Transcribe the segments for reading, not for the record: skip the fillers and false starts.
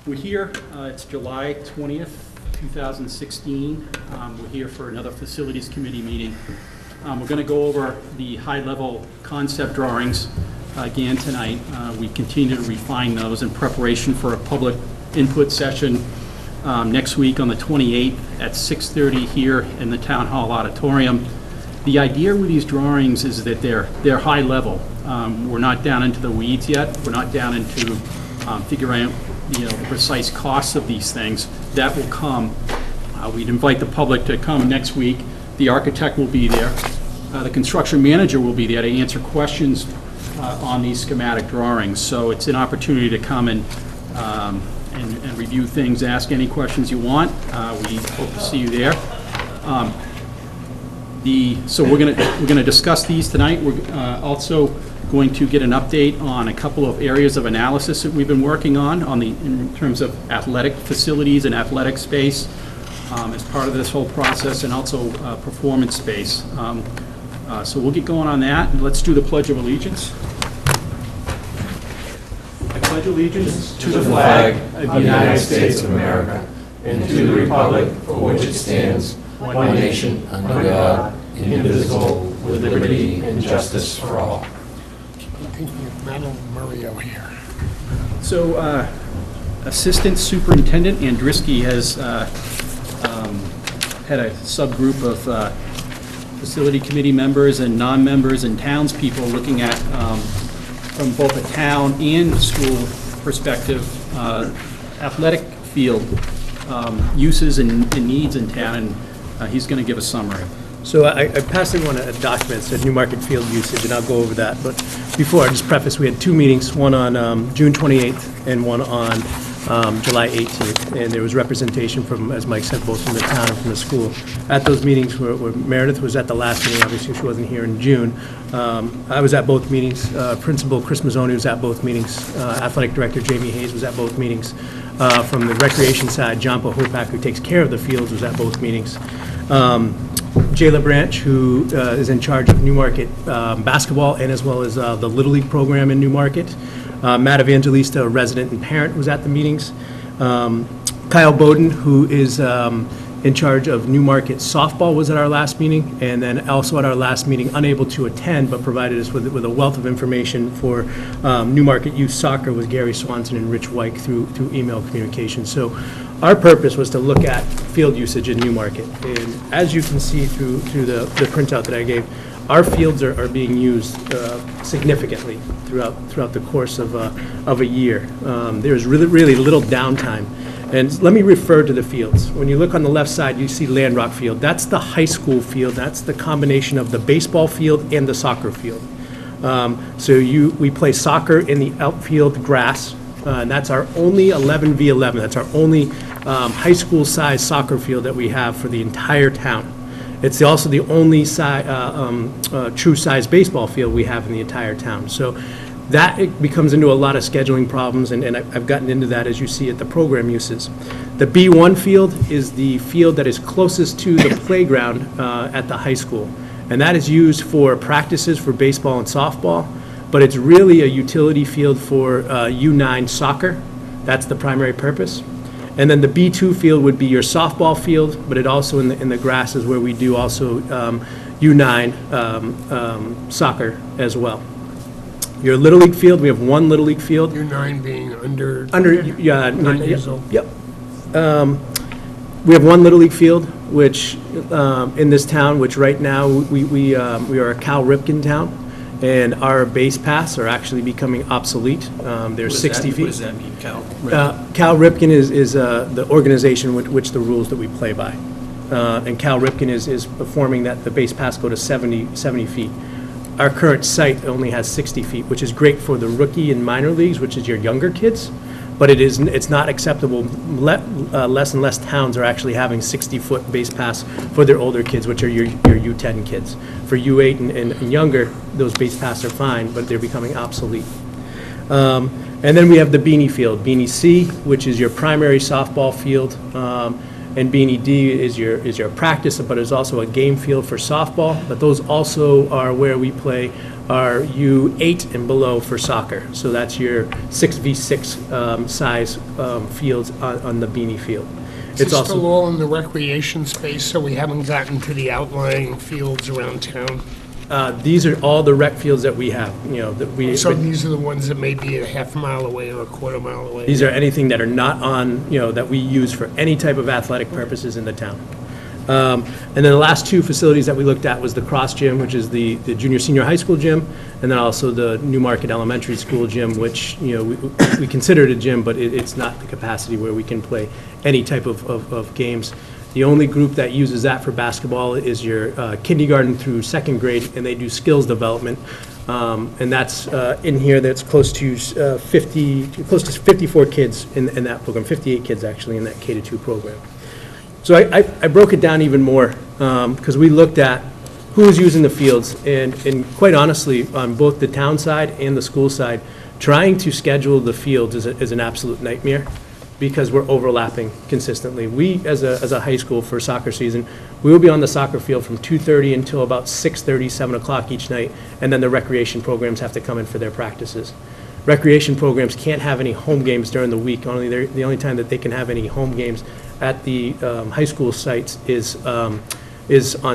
We're here, it's July 20th, 2016. We're here for another Facilities Committee meeting. We're going to go over the high-level concept drawings again tonight. We continue to refine those in preparation for a public input session next week on the 28th at 6:30 here in the Town Hall Auditorium. The idea with these drawings is that they're high level. We're not down into the weeds yet. We're not down into figuring out the precise costs of these things. That will come. We'd invite the public to come next week. The architect will be there. The construction manager will be there to answer questions on these schematic drawings. So it's an opportunity to come and review things, ask any questions you want. We hope to see you there. So we're going to discuss these tonight. We're also going to get an update on a couple of areas of analysis that we've been working on in terms of athletic facilities and athletic space as part of this whole process, and also performance space. So we'll get going on that. Let's do the Pledge of Allegiance. I pledge allegiance to the flag of the United States of America and to the republic for which it stands, one nation, under God, indivisible, with liberty and justice for all. Thinking of Madeline Murray out here. So Assistant Superintendent Andriski has had a subgroup of facility committee members and non-members and townspeople looking at, from both a town and school perspective, athletic field uses and needs in town, and he's going to give a summary. So I passed everyone a document that said Newmarket field usage, and I'll go over that. But before, I just preface, we had two meetings, one on June 28th and one on July 18th. And there was representation from, as Mike said, both from the town and from the school. At those meetings, where Meredith was at the last meeting, obviously she wasn't here in June. I was at both meetings. Principal Chris Mazzoni was at both meetings. Athletic Director Jamie Hayes was at both meetings. From the recreation side, John Pohopak, who takes care of the fields, was at both meetings. Jay LaBranch, who is in charge of Newmarket basketball and as well as the Little League program in Newmarket. Matt Evangelista, a resident and parent, was at the meetings. Kyle Bowden, who is in charge of Newmarket softball, was at our last meeting, and then also at our last meeting, unable to attend, but provided us with a wealth of information for Newmarket youth soccer, was Gary Swanson and Rich Wyke through email communication. So our purpose was to look at field usage in Newmarket, and as you can see through the printout that I gave, our fields are being used significantly throughout the course of a year. There's really little downtime. And let me refer to the fields. When you look on the left side, you see Landrock Field. That's the high school field. That's the combination of the baseball field and the soccer field. We play soccer in the outfield grass, and that's our only 11v11. That's our only high school size soccer field that we have for the entire town. It's also the only true size baseball field we have in the entire town. So that it becomes into a lot of scheduling problems, and I've gotten into that as you see at the program uses. The B1 field is the field that is closest to the playground at the high school, and that is used for practices for baseball and softball, but it's really a utility field for U9 soccer. That's the primary purpose. And then the B2 field would be your softball field, but it also in the grass is where we do also U9 soccer as well. Your Little League field, we have one Little League field. U9 being under 9 years old. Yep. We have one Little League field, which in this town, which right now we are a Cal Ripken town, and our base paths are actually becoming obsolete. They're 60 feet. What does that mean, Cal? Cal Ripken is the organization which the rules that we play by. And Cal Ripken is performing that the base paths go to 70 feet. Our current site only has 60 feet, which is great for the rookie and minor leagues, which is your younger kids, but it's not acceptable. Less and less towns are actually having 60-foot base paths for their older kids, which are your U10 kids. For U8 and younger, those base paths are fine, but they're becoming obsolete. And then we have the Beanie Field, Beanie C, which is your primary softball field. And Beanie D is your practice, but it's also a game field for softball. But those also are where we play are U8 and below for soccer. So that's your 6v6 size fields on the Beanie Field. Is it still all in the recreation space, so we haven't gotten to the outlying fields around town? These are all the rec fields that we have, that we. So these are the ones that may be a half mile away or a quarter mile away? These are anything that are not on, that we use for any type of athletic purposes in the town. And then the last two facilities that we looked at was the Cross Gym, which is the junior, senior high school gym, and then also the Newmarket Elementary School gym, which, we consider it a gym, but it's not the capacity where we can play any type of games. The only group that uses that for basketball is your kindergarten through second grade, and they do skills development. And that's in here, that's close to 54 kids in that program, 58 kids actually in that K-2 program. So I broke it down even more, because we looked at who was using the fields, and quite honestly, on both the town side and the school side, trying to schedule the fields is an absolute nightmare, because we're overlapping consistently. We, as a high school for soccer season, we will be on the soccer field from 2:30 until about 6:30, 7 o'clock each night, and then the recreation programs have to come in for their practices. Recreation programs can't have any home games during the week. The only time that they can have any home games at the high school sites is on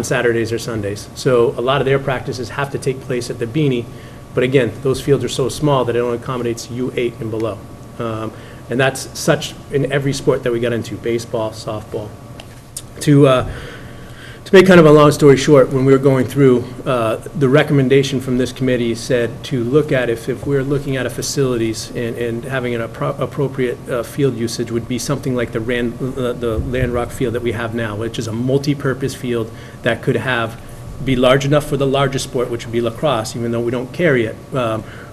Saturdays or Sundays. So a lot of their practices have to take place at the Beanie, but again, those fields are so small that it only accommodates U8 and below. And that's such in every sport that we got into, baseball, softball. To make kind of a long story short, when we were going through, the recommendation from this committee said to look at if we're looking at a facilities and having an appropriate field usage would be something like the Landrock field that we have now, which is a multi-purpose field that could be large enough for the largest sport, which would be lacrosse, even though we don't carry it,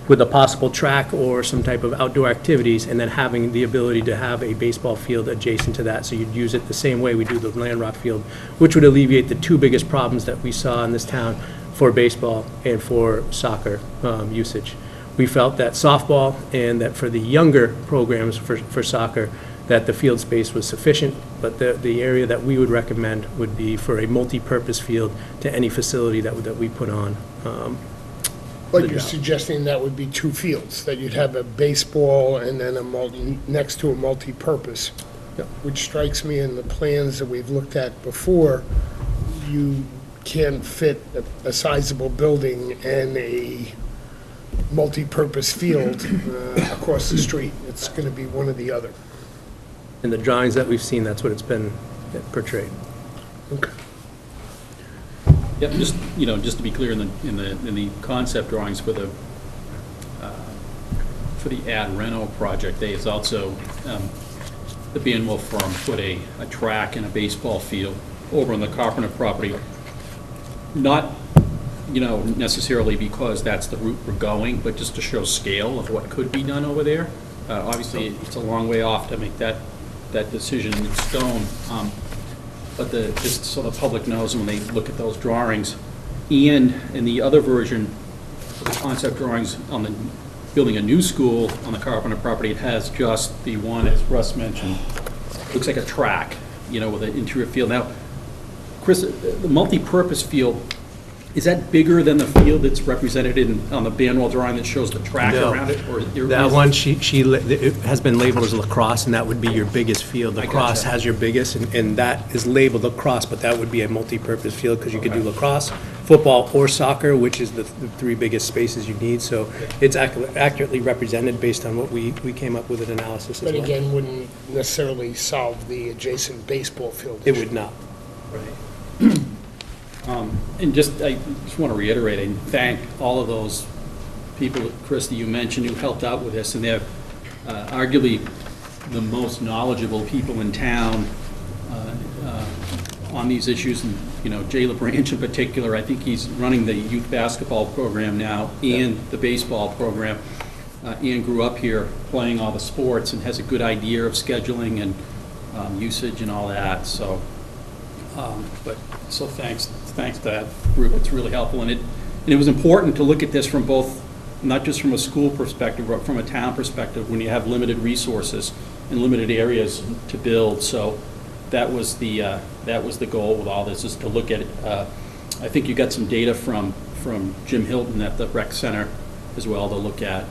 with a possible track or some type of outdoor activities, and then having the ability to have a baseball field adjacent to that. So you'd use it the same way we do the Landrock field, which would alleviate the two biggest problems that we saw in this town for baseball and for soccer usage. We felt that softball and that for the younger programs for soccer, that the field space was sufficient, but the area that we would recommend would be for a multi-purpose field to any facility that we put on. But you're suggesting that would be two fields, that you'd have a baseball and then next to a multi-purpose, Yep. which strikes me in the plans that we've looked at before, you can't fit a sizable building and a multi-purpose field across the street. It's going to be one or the other. In the drawings that we've seen, that's what it's been portrayed. Okay. Yep, just to be clear, in the concept drawings for the Ad Reno project, they is also, the Banwell firm put a track and a baseball field over on the Carpenter property. Not, necessarily because that's the route we're going, but just to show scale of what could be done over there. Obviously, it's a long way off to make that decision in stone. But just so the public knows when they look at those drawings, and in the other version, the concept drawings on the building a new school on the Carpenter property, it has just the one, as Russ mentioned, looks like a track, with an interior field. Now, Chris, the multi-purpose field, is that bigger than the field that's represented on the Banwell drawing that shows the track No. around it? Or That one, it has been labeled as lacrosse, and that would be your biggest field. I Lacrosse gotcha. has your biggest, and that is labeled lacrosse, but that would be a multi-purpose field, because you could do lacrosse, football, or soccer, which is the three biggest spaces you need. So it's accurately represented based on what we came up with an analysis as well. But again, wouldn't necessarily solve the adjacent baseball field It issue. would not. And I just want to reiterate and thank all of those people, Chris, that you mentioned who helped out with this, and they're arguably the most knowledgeable people in town on these issues, and Jay LaBranch in particular. I think he's running the youth basketball program now and the baseball program. Ian grew up here playing all the sports and has a good idea of scheduling and usage and all that. So, thanks to that group. It's really helpful, and it was important to look at this from both, not just from a school perspective, but from a town perspective, when you have limited resources and limited areas to build. So that was the goal with all this, is to look at it. I think you got some data from from Jim Hilton at the rec center as well to look at.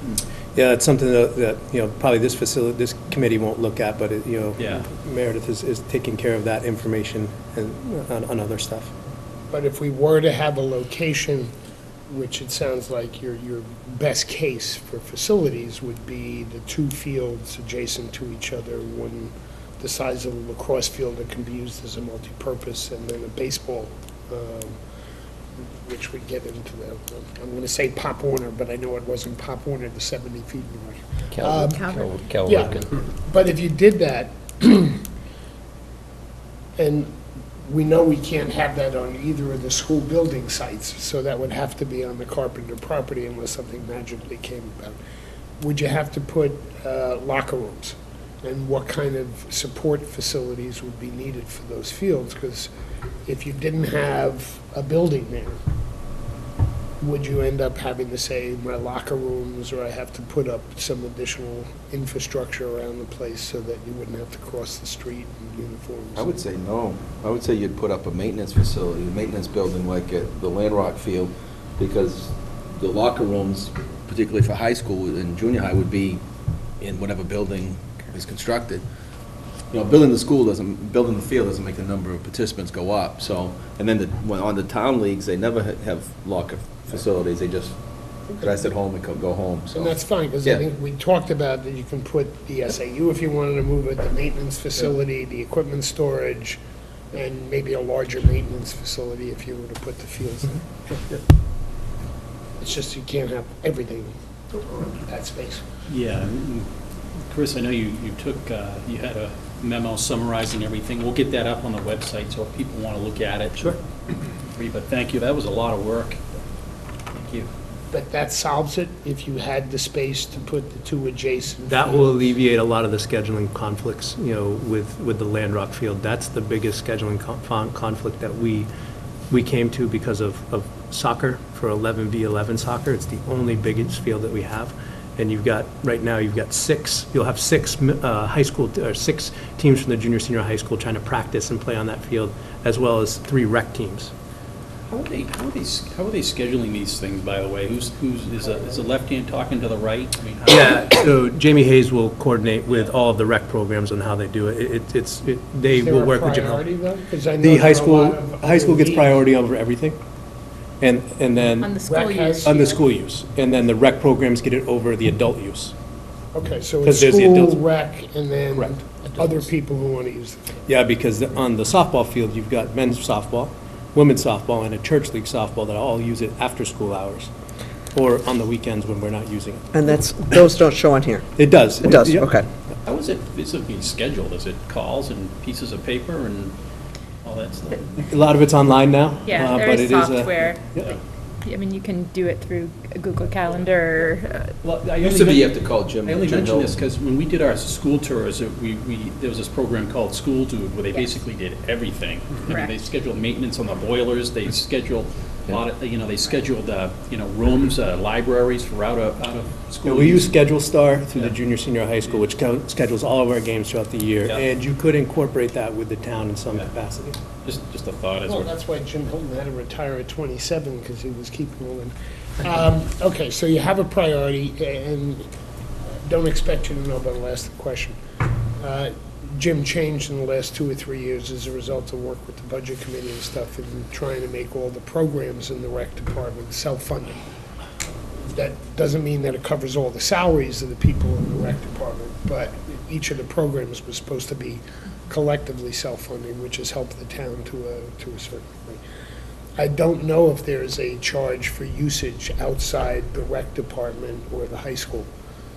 Yeah, it's something that, you know, probably this committee won't look at, but, you know, Yeah. Meredith is taking care of that information and on other stuff. But if we were to have a location, which it sounds like your best case for facilities would be the two fields adjacent to each other, one the size of a lacrosse field that can be used as a multi-purpose, and then a baseball, which would get into the, I'm going to say Pop Warner, but I know it wasn't Pop Warner, the 70 feet in the Cal yeah, Ripken. but if you did that, and we know we can't have that on either of the school building sites, so that would have to be on the Carpenter property unless something magically came about. Would you have to put locker rooms? And what kind of support facilities would be needed for those fields? Because if you didn't have a building there, would you end up having to say, my locker rooms, or I have to put up some additional infrastructure around the place so that you wouldn't have to cross the street in uniforms? I would say no. I would say you'd put up a maintenance facility, a maintenance building like at the Landrock field, because the locker rooms, particularly for high school and junior high, would be in whatever building is constructed. You know, building the field doesn't make the number of participants go up, so, and then when on the town leagues, they never have locker facilities, they just dress at home and go home, so. And that's fine, because I Yeah. think we talked about that you can put the SAU if you wanted to move it, the maintenance facility, the equipment storage, and maybe a larger maintenance facility if you were to put the fields in. It's just you can't have everything on that space. Yeah, Chris, I know you took, you had a memo summarizing everything. We'll get that up on the website, so if people want to look at it. Sure. But thank you, that was a lot of work. Thank you. But that solves it if you had the space to put the two adjacent. That will fields. alleviate a lot of the scheduling conflicts, you know, with the Landrock field. That's the biggest scheduling conflict that we came to because of soccer, for 11v11 soccer. It's the only biggest field that we have. And right now, you've got you'll have six high school, or 6 teams from the junior, senior high school trying to practice and play on that field, as well as 3 rec teams. How are they scheduling these things, by the way? Is the left hand talking to the right? I mean, how- Yeah, so Jamie Hayes will coordinate with all of the rec programs on how they do it. They Is there will a work with Jim. priority, though? 'Cause I know The there high are a lot of school gets leagues. priority over everything. And then. On the school Rec has- use. On the school use, and then the rec programs get it over the adult use. Okay, so 'Cause it's there's the school, adults. rec, and then Correct. other people who want to use the field. Yeah, because on the softball field, you've got men's softball, women's softball, and a church league softball that all use it after school hours, or on the weekends when we're not using it. And those don't show on here? It does. It does, Yep. okay. How is it being scheduled? Is it calls and pieces of paper and all that stuff? A lot of it's online now. Yeah, but there it is a- software. Yeah. I mean, you can do it through a Google Calendar. Well, I It used only to be you men- have to call Jim. I only Jim mention this Hill. because when we did our school tours, there was this program called School Dude, where they basically did everything. I mean, Correct. they scheduled maintenance on the boilers, they scheduled a lot of, they scheduled, rooms, libraries for out of Yeah, school. we use use. Schedule Star through the Yeah. junior, senior high school, which schedules all of our games throughout the year, Yeah. and you could incorporate that with the town in some Yeah. capacity. Just a thought as Well, well. that's why Jim Hilton had to retire at 27, because he was keeping all in. Okay, so you have a priority, and don't expect you to know, but I'll ask the question. Jim changed in the last 2 or 3 years as a result of work with the budget committee and stuff, and trying to make all the programs in the rec department self-funding. That doesn't mean that it covers all the salaries of the people in the rec department, but each of the programs was supposed to be collectively self-funding, which has helped the town to a certain degree. I don't know if there's a charge for usage outside the rec department or the high school.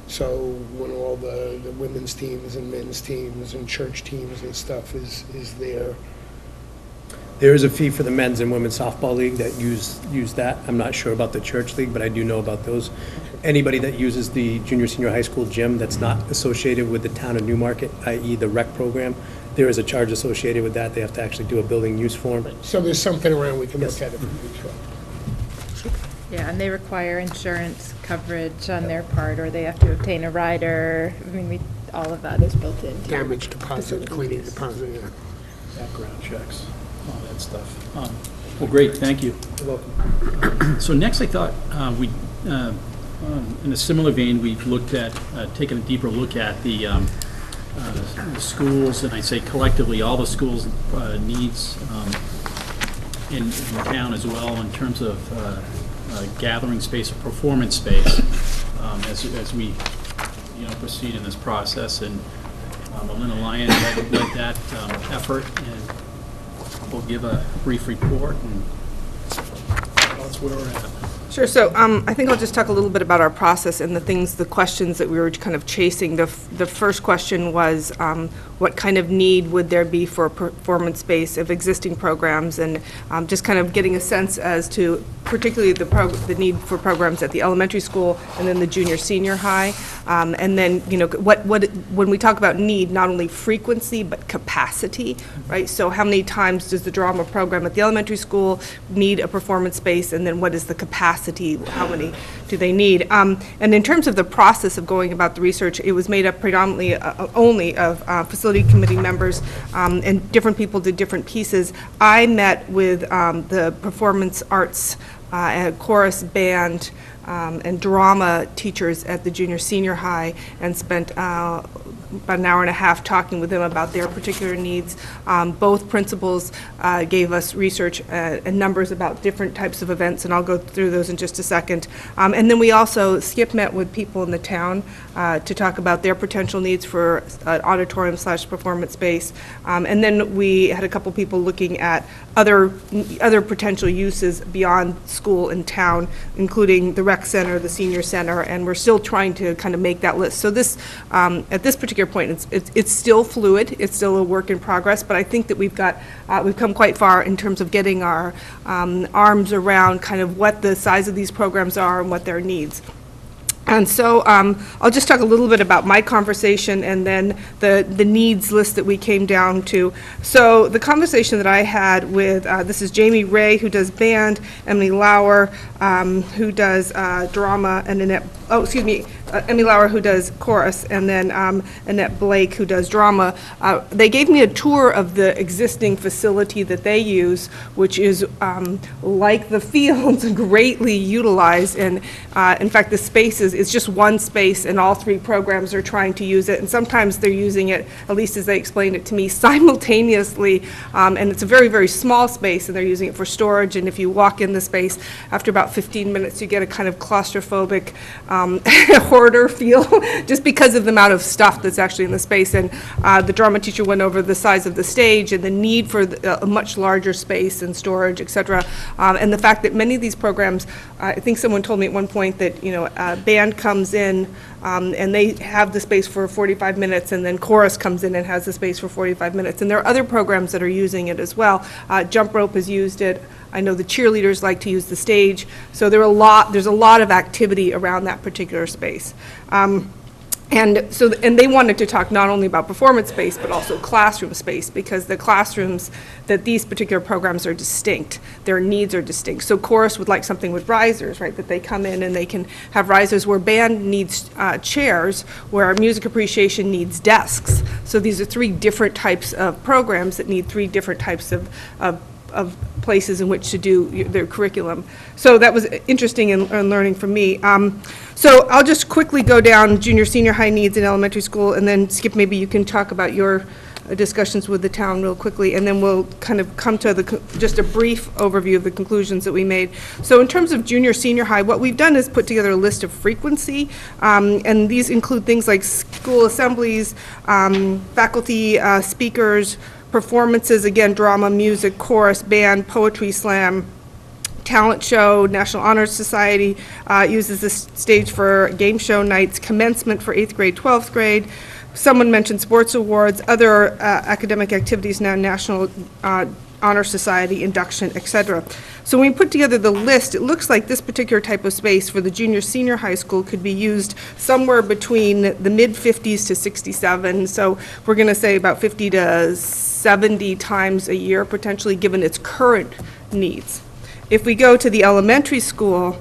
So when all the women's teams and men's teams and church teams and stuff is there. There is a fee for the men's and women's softball league that use that. I'm not sure about the church league, but I do know about those. Anybody that uses the junior, senior high school gym that's not associated with the town of Newmarket, i.e. the rec program, there is a charge associated with that. They have to actually do a building use form. So there's something around we can look Yes. at if we need to. Yeah, and they require insurance coverage on their part, or they have to obtain a rider. I mean, all of that is built into. Damage deposit, facility cleaning use. deposit, yeah. Background checks, all that stuff. Well, great, thank you. You're welcome. So next, I thought in a similar vein, we've looked at, taken a deeper look at the schools, and I say collectively, all the schools' needs in town as well, in terms of gathering space or performance space, as we, proceed in this process. And Melinda Lyon led that effort, and we'll give a brief report, and that's where we're at. Sure, so I think I'll just talk a little bit about our process and the questions that we were kind of chasing. The first question was, what kind of need would there be for a performance space of existing programs, and just kind of getting a sense as to particularly the need for programs at the elementary school and then the junior senior high. And then, when we talk about need, not only frequency but capacity, right? So how many times does the drama program at the elementary school need a performance space, and then what is the capacity? How many do they need? And in terms of the process of going about the research, it was made up predominantly only of facility committee members, and different people did different pieces. I met with the performance arts and chorus, band, and drama teachers at the junior senior high, and spent about an hour and a half talking with them about their particular needs. Both principals gave us research and numbers about different types of events, and I'll go through those in just a second. And then we also, Skip met with people in the town to talk about their potential needs for an auditorium/performance space. And then we had a couple people looking at other potential uses beyond school and town, including the rec center, the senior center, and we're still trying to kind of make that list. So this, at this particular point, it's still fluid, it's still a work in progress, but I think that we've come quite far in terms of getting our arms around kind of what the size of these programs are and what their needs. And so I'll just talk a little bit about my conversation and then the needs list that we came down to. So the conversation that I had with, this is Jamie Ray, who does band, Emily Lauer, who does drama, and Emily Lauer, who does chorus, and then Annette Blake, who does drama. They gave me a tour of the existing facility that they use, which is like the fields, greatly utilized. And in fact, the spaces, it's just one space, and all three programs are trying to use it. And sometimes they're using it, at least as they explained it to me, simultaneously. And it's a very, very small space, and they're using it for storage. And if you walk in the space, after about 15 minutes, you get a kind of claustrophobic hoarder feel, just because of the amount of stuff that's actually in the space. And the drama teacher went over the size of the stage and the need for a much larger space and storage, et cetera. And the fact that many of these programs, I think someone told me at one point that, band comes in and they have the space for 45 minutes, and then chorus comes in and has the space for 45 minutes. And there are other programs that are using it as well. Jump rope has used it. I know the cheerleaders like to use the stage. So there's a lot of activity around that particular space. And they wanted to talk not only about performance space, but also classroom space, because the classrooms that these particular programs are distinct. Their needs are distinct. So chorus would like something with risers, right, that they come in and they can have risers, where band needs chairs, where music appreciation needs desks. So these are three different types of programs that need three different types of places in which to do their curriculum. So that was interesting and learning for me. So I'll just quickly go down junior, senior high needs in elementary school, and then Skip, maybe you can talk about your discussions with the town real quickly, and then we'll kind of come to just a brief overview of the conclusions that we made. So in terms of junior, senior high, what we've done is put together a list of frequency, and these include things like school assemblies, faculty speakers, performances, again, drama, music, chorus, band, poetry slam, talent show. National Honor Society uses this stage for game show nights, commencement for 8th grade, 12th grade. Someone mentioned sports awards, other academic activities now, National Honor Society, induction, etc. So when we put together the list, it looks like this particular type of space for the junior, senior high school could be used somewhere between the mid-50s to 67. So we're going to say about 50 to 70 times a year, potentially, given its current needs. If we go to the elementary school,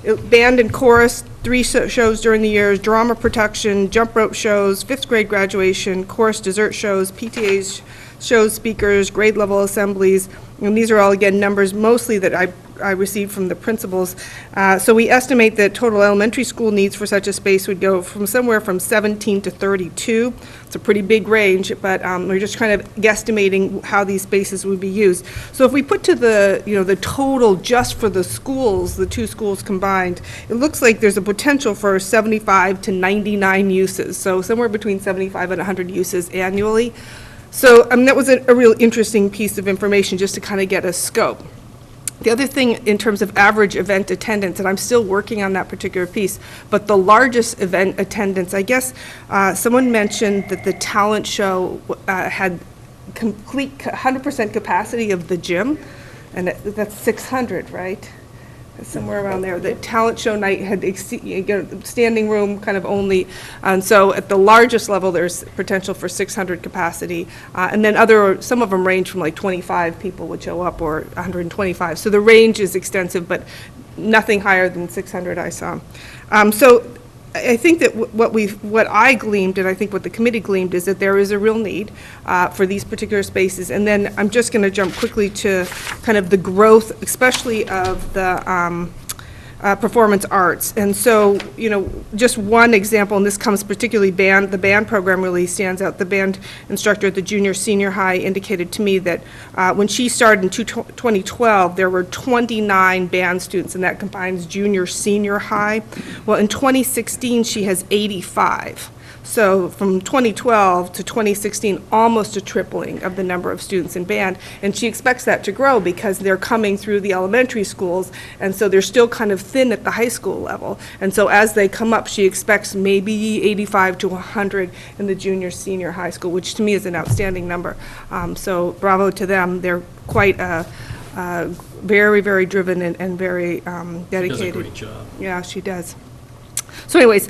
Band and chorus, 3 shows during the year, drama production, jump rope shows, 5th grade graduation, chorus dessert shows, PTAs shows, speakers, grade level assemblies, and these are all, again, numbers mostly that I received from the principals. So we estimate that total elementary school needs for such a space would go from somewhere from 17 to 32. It's a pretty big range, but we're just kind of guesstimating how these spaces would be used. So if we put to the, the total just for the schools, the 2 schools combined, it looks like there's a potential for 75 to 99 uses. So somewhere between 75 and 100 uses annually. So that was a real interesting piece of information just to kind of get a scope. The other thing in terms of average event attendance, and I'm still working on that particular piece, but the largest event attendance, I guess someone mentioned that the talent show had complete 100% capacity of the gym, and that's 600, right? Somewhere around there. The talent show night had standing room kind of only, and so at the largest level, there's potential for 600 capacity, and then some of them range from like 25 people would show up, or 125. So the range is extensive, but nothing higher than 600 I saw. So I think that what I gleaned, and I think what the committee gleaned, is that there is a real need for these particular spaces. And then I'm just going to jump quickly to kind of the growth, especially of the performance arts. And so, just one example, and this comes particularly the band program really stands out. The band instructor at the junior senior high indicated to me that when she started in 2012, there were 29 band students, and that combines junior senior high. Well, in 2016, she has 85. So from 2012 to 2016, almost a tripling of the number of students in band. And she expects that to grow because they're coming through the elementary schools, and so they're still kind of thin at the high school level. And so as they come up, she expects maybe 85 to 100 in the junior senior high school, which to me is an outstanding number. So bravo to them. They're quite very, very driven and very dedicated. She does a great job. Yeah, she does. So anyways,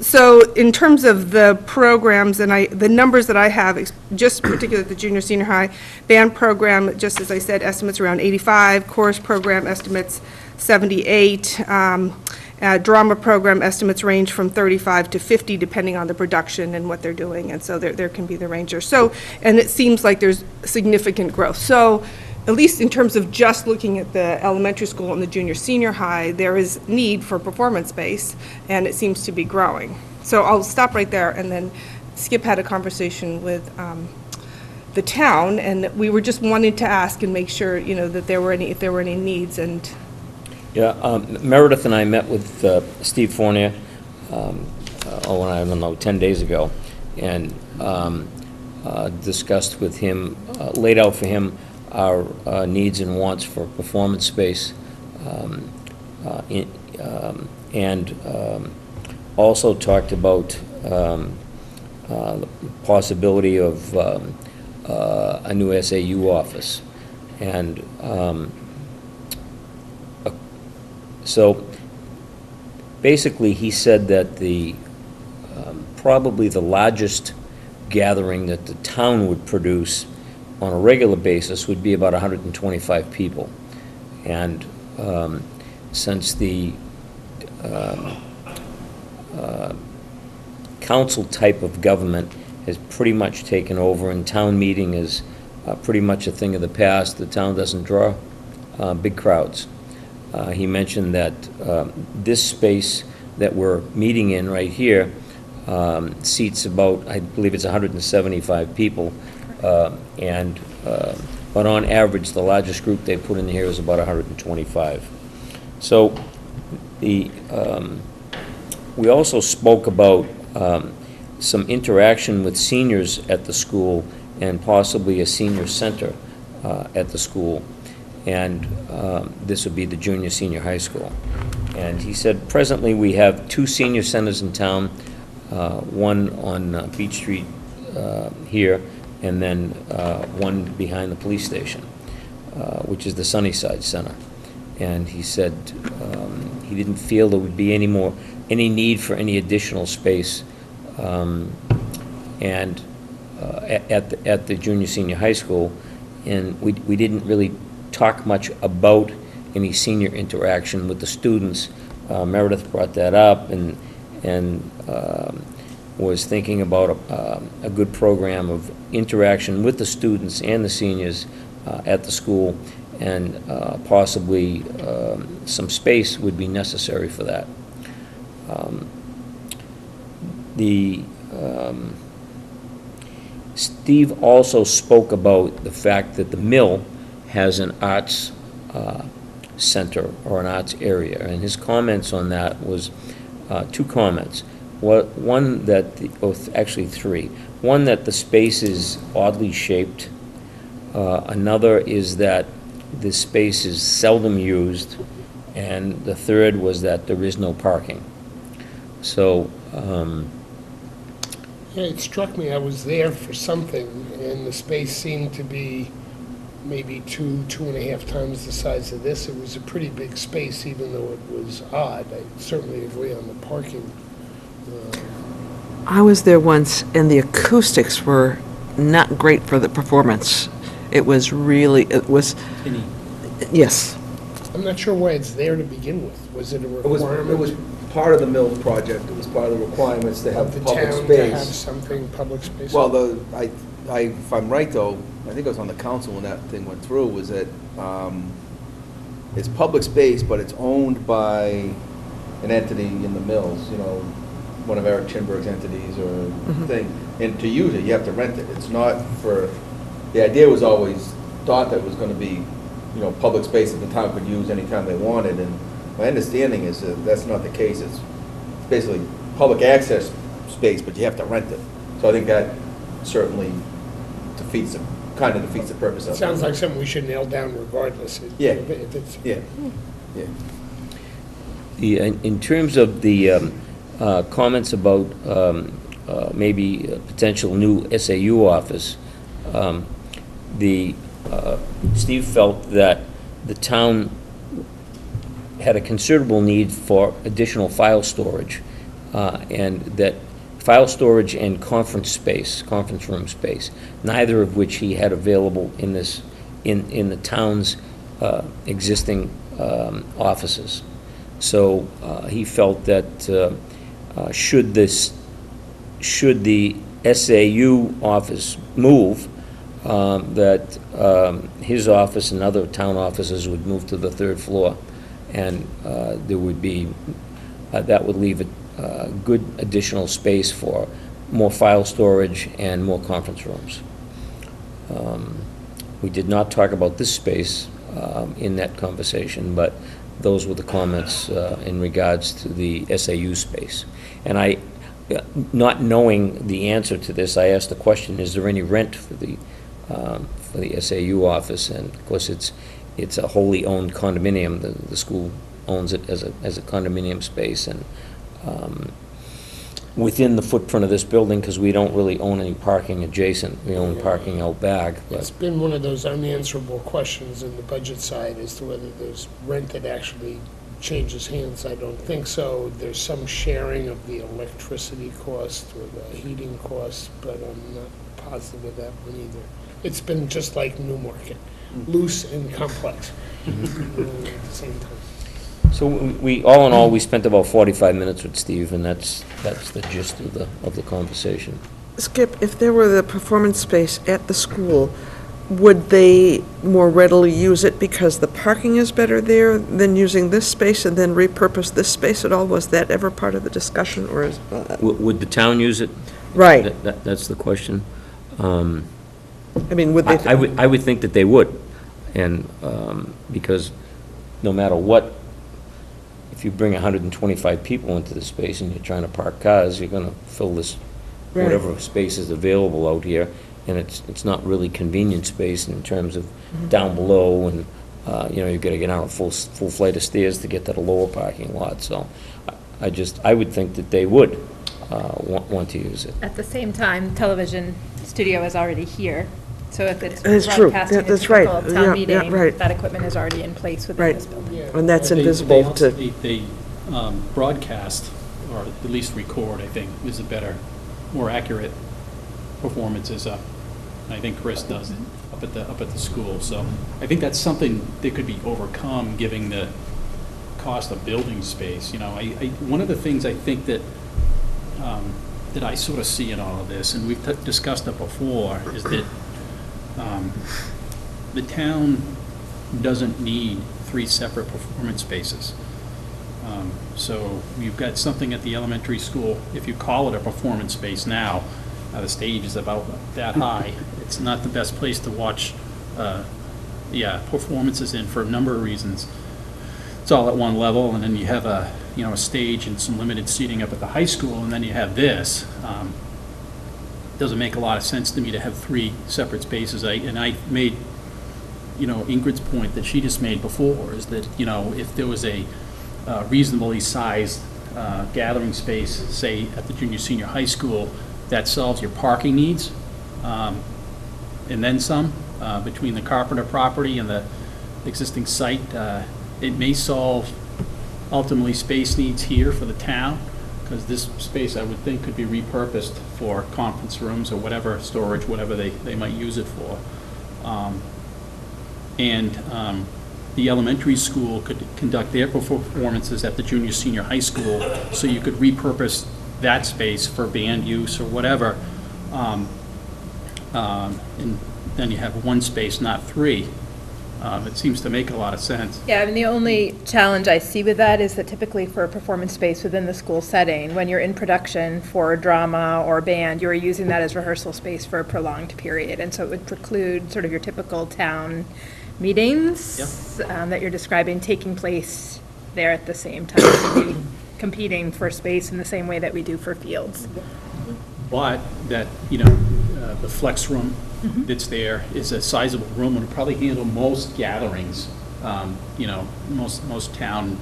so in terms of the programs and the numbers that I have, just particularly at the junior senior high, band program, just as I said, estimates around 85, chorus program estimates 78, drama program estimates range from 35 to 50 depending on the production and what they're doing, and so there can be the range there. So, and it seems like there's significant growth. So, at least in terms of just looking at the elementary school and the junior senior high, there is need for performance space, and it seems to be growing. So I'll stop right there, and then Skip had a conversation with the town, and we were just wanting to ask and make sure, that if there were any needs. And Yeah, Meredith and I met with Steve Fournier, I don't know, 10 days ago, and discussed with him, laid out for him our needs and wants for performance space, and also talked about the possibility of a new SAU office. And so basically he said that probably the largest gathering that the town would produce on a regular basis would be about 125 people. And since the council type of government has pretty much taken over, and town meeting is pretty much a thing of the past, the town doesn't draw big crowds. He mentioned that this space that we're meeting in right here seats about, I believe it's 175 people, but on average, the largest group they put in here is about 125. So we also spoke about some interaction with seniors at the school and possibly a senior center at the school, and this would be the junior senior high school. And he said presently we have 2 senior centers in town, one on Beach Street here, and then one behind the police station, which is the Sunnyside Center. And he said he didn't feel there would be any need for any additional space and at the junior senior high school, and we didn't really talk much about any senior interaction with the students Meredith brought that up and was thinking about a good program of interaction with the students and the seniors at the school, and possibly some space would be necessary for that. Steve also spoke about the fact that the mill has an arts center or an arts area, and his comments on that was two comments. One that, actually three. One, that the space is oddly shaped. Another is that the space is seldom used. And the third was that there is no parking. So, Yeah, it struck me, I was there for something, and the space seemed to be maybe 2.5 times the size of this. It was a pretty big space, even though it was odd. I certainly agree on the parking. I was there once, and the acoustics were not great for the performance. It was, yes. I'm not sure why it's there to begin with. Was it a requirement? It was part of the Mills project, it was part of the requirements to have of the public town to have space. something, public space? Well, if I'm right though, I think I was on the council when that thing went through, was that it's public space, but it's owned by an entity in the Mills, you know, one of Eric Chinberg's entities or thing. And to use it, you have to rent it. It's not for, the idea was always thought that it was gonna be, you know, public space that the town could use anytime they wanted, and my understanding is that that's not the case. It's basically public access space, but you have to rent it. So I think that certainly defeats the purpose of it. Sounds like something we should nail down regardless. Yeah. If it's. Yeah, yeah. in terms of the comments about maybe a potential new SAU office, Steve felt that the town had a considerable need for additional file storage, and that file storage and conference room space, neither of which he had available in the town's existing offices. So he felt that should the SAU office move, that his office and other town offices would move to the third floor, and there would be, that would leave a good additional space for more file storage and more conference rooms. We did not talk about this space in that conversation, but those were the comments in regards to the SAU space. And I, not knowing the answer to this, I asked the question, is there any rent for the SAU office? And of course, it's a wholly owned condominium. The school owns it as a condominium space, and within the footprint of this building, because we don't really own any parking adjacent. We own parking out back. It's been one of those unanswerable questions in the budget side as to whether there's rent that actually changes hands. I don't think so. There's some sharing of the electricity cost or the heating cost, but I'm not positive of that one either. It's been just like Newmarket, loose and complex at the same time. So all in all, we spent about 45 minutes with Steve, and that's the gist of the conversation. Skip, if there were the performance space at the school, would they more readily use it because the parking is better there than using this space and then repurpose this space at all? Was that ever part of the discussion, or is? Would the town use it? Right. That's the question. I mean, would they? I would think that they would, and because no matter what, if you bring 125 people into the space and you're trying to park cars, you're going to fill this, whatever space is available out here, and it's not really convenient space in terms of down below, and you've got to get on a full flight of stairs to get to the lower parking lot. So I would think that they would want to use it. At the same time, television studio is already here, so if it's That's true. broadcasting a That's right. typical Yeah, town meeting, right. that equipment is already in place within Right. this building. And that's They invisible to. They broadcast, or at least record, I think, is a better, more accurate performance as I think Chris does it up at the school. So I think that's something that could be overcome, given the cost of building space, one of the things I think that, that I sort of see in all of this, and we've discussed it before, is that the town doesn't need 3 separate performance spaces. So you've got something at the elementary school, if you call it a performance space now, the stage is about that high. It's not the best place to watch, performances in for a number of reasons. It's all at one level, and then you have a stage and some limited seating up at the high school, and then you have this. Doesn't make a lot of sense to me to have 3 separate spaces. I made, Ingrid's point that she just made before, is that, if there was a reasonably sized gathering space, say at the junior, senior high school, that solves your parking needs, and then some, between the Carpenter property and the existing site. It may solve ultimately space needs here for the town, because this space, I would think, could be repurposed for conference rooms or whatever, storage, whatever they might use it for. The elementary school could conduct their performances at the junior, senior high school, so you could repurpose that space for band use or whatever. And then you have 1 space, not 3. It seems to make a lot of sense. Yeah, I mean, the only challenge I see with that is that typically for a performance space within the school setting, when you're in production for drama or band, you're using that as rehearsal space for a prolonged period. And so it would preclude sort of your typical town meetings that you're describing taking place there at the same time, competing for space in the same way that we do for fields. But that, the flex room that's there is a sizable room and would probably handle most gatherings, most town,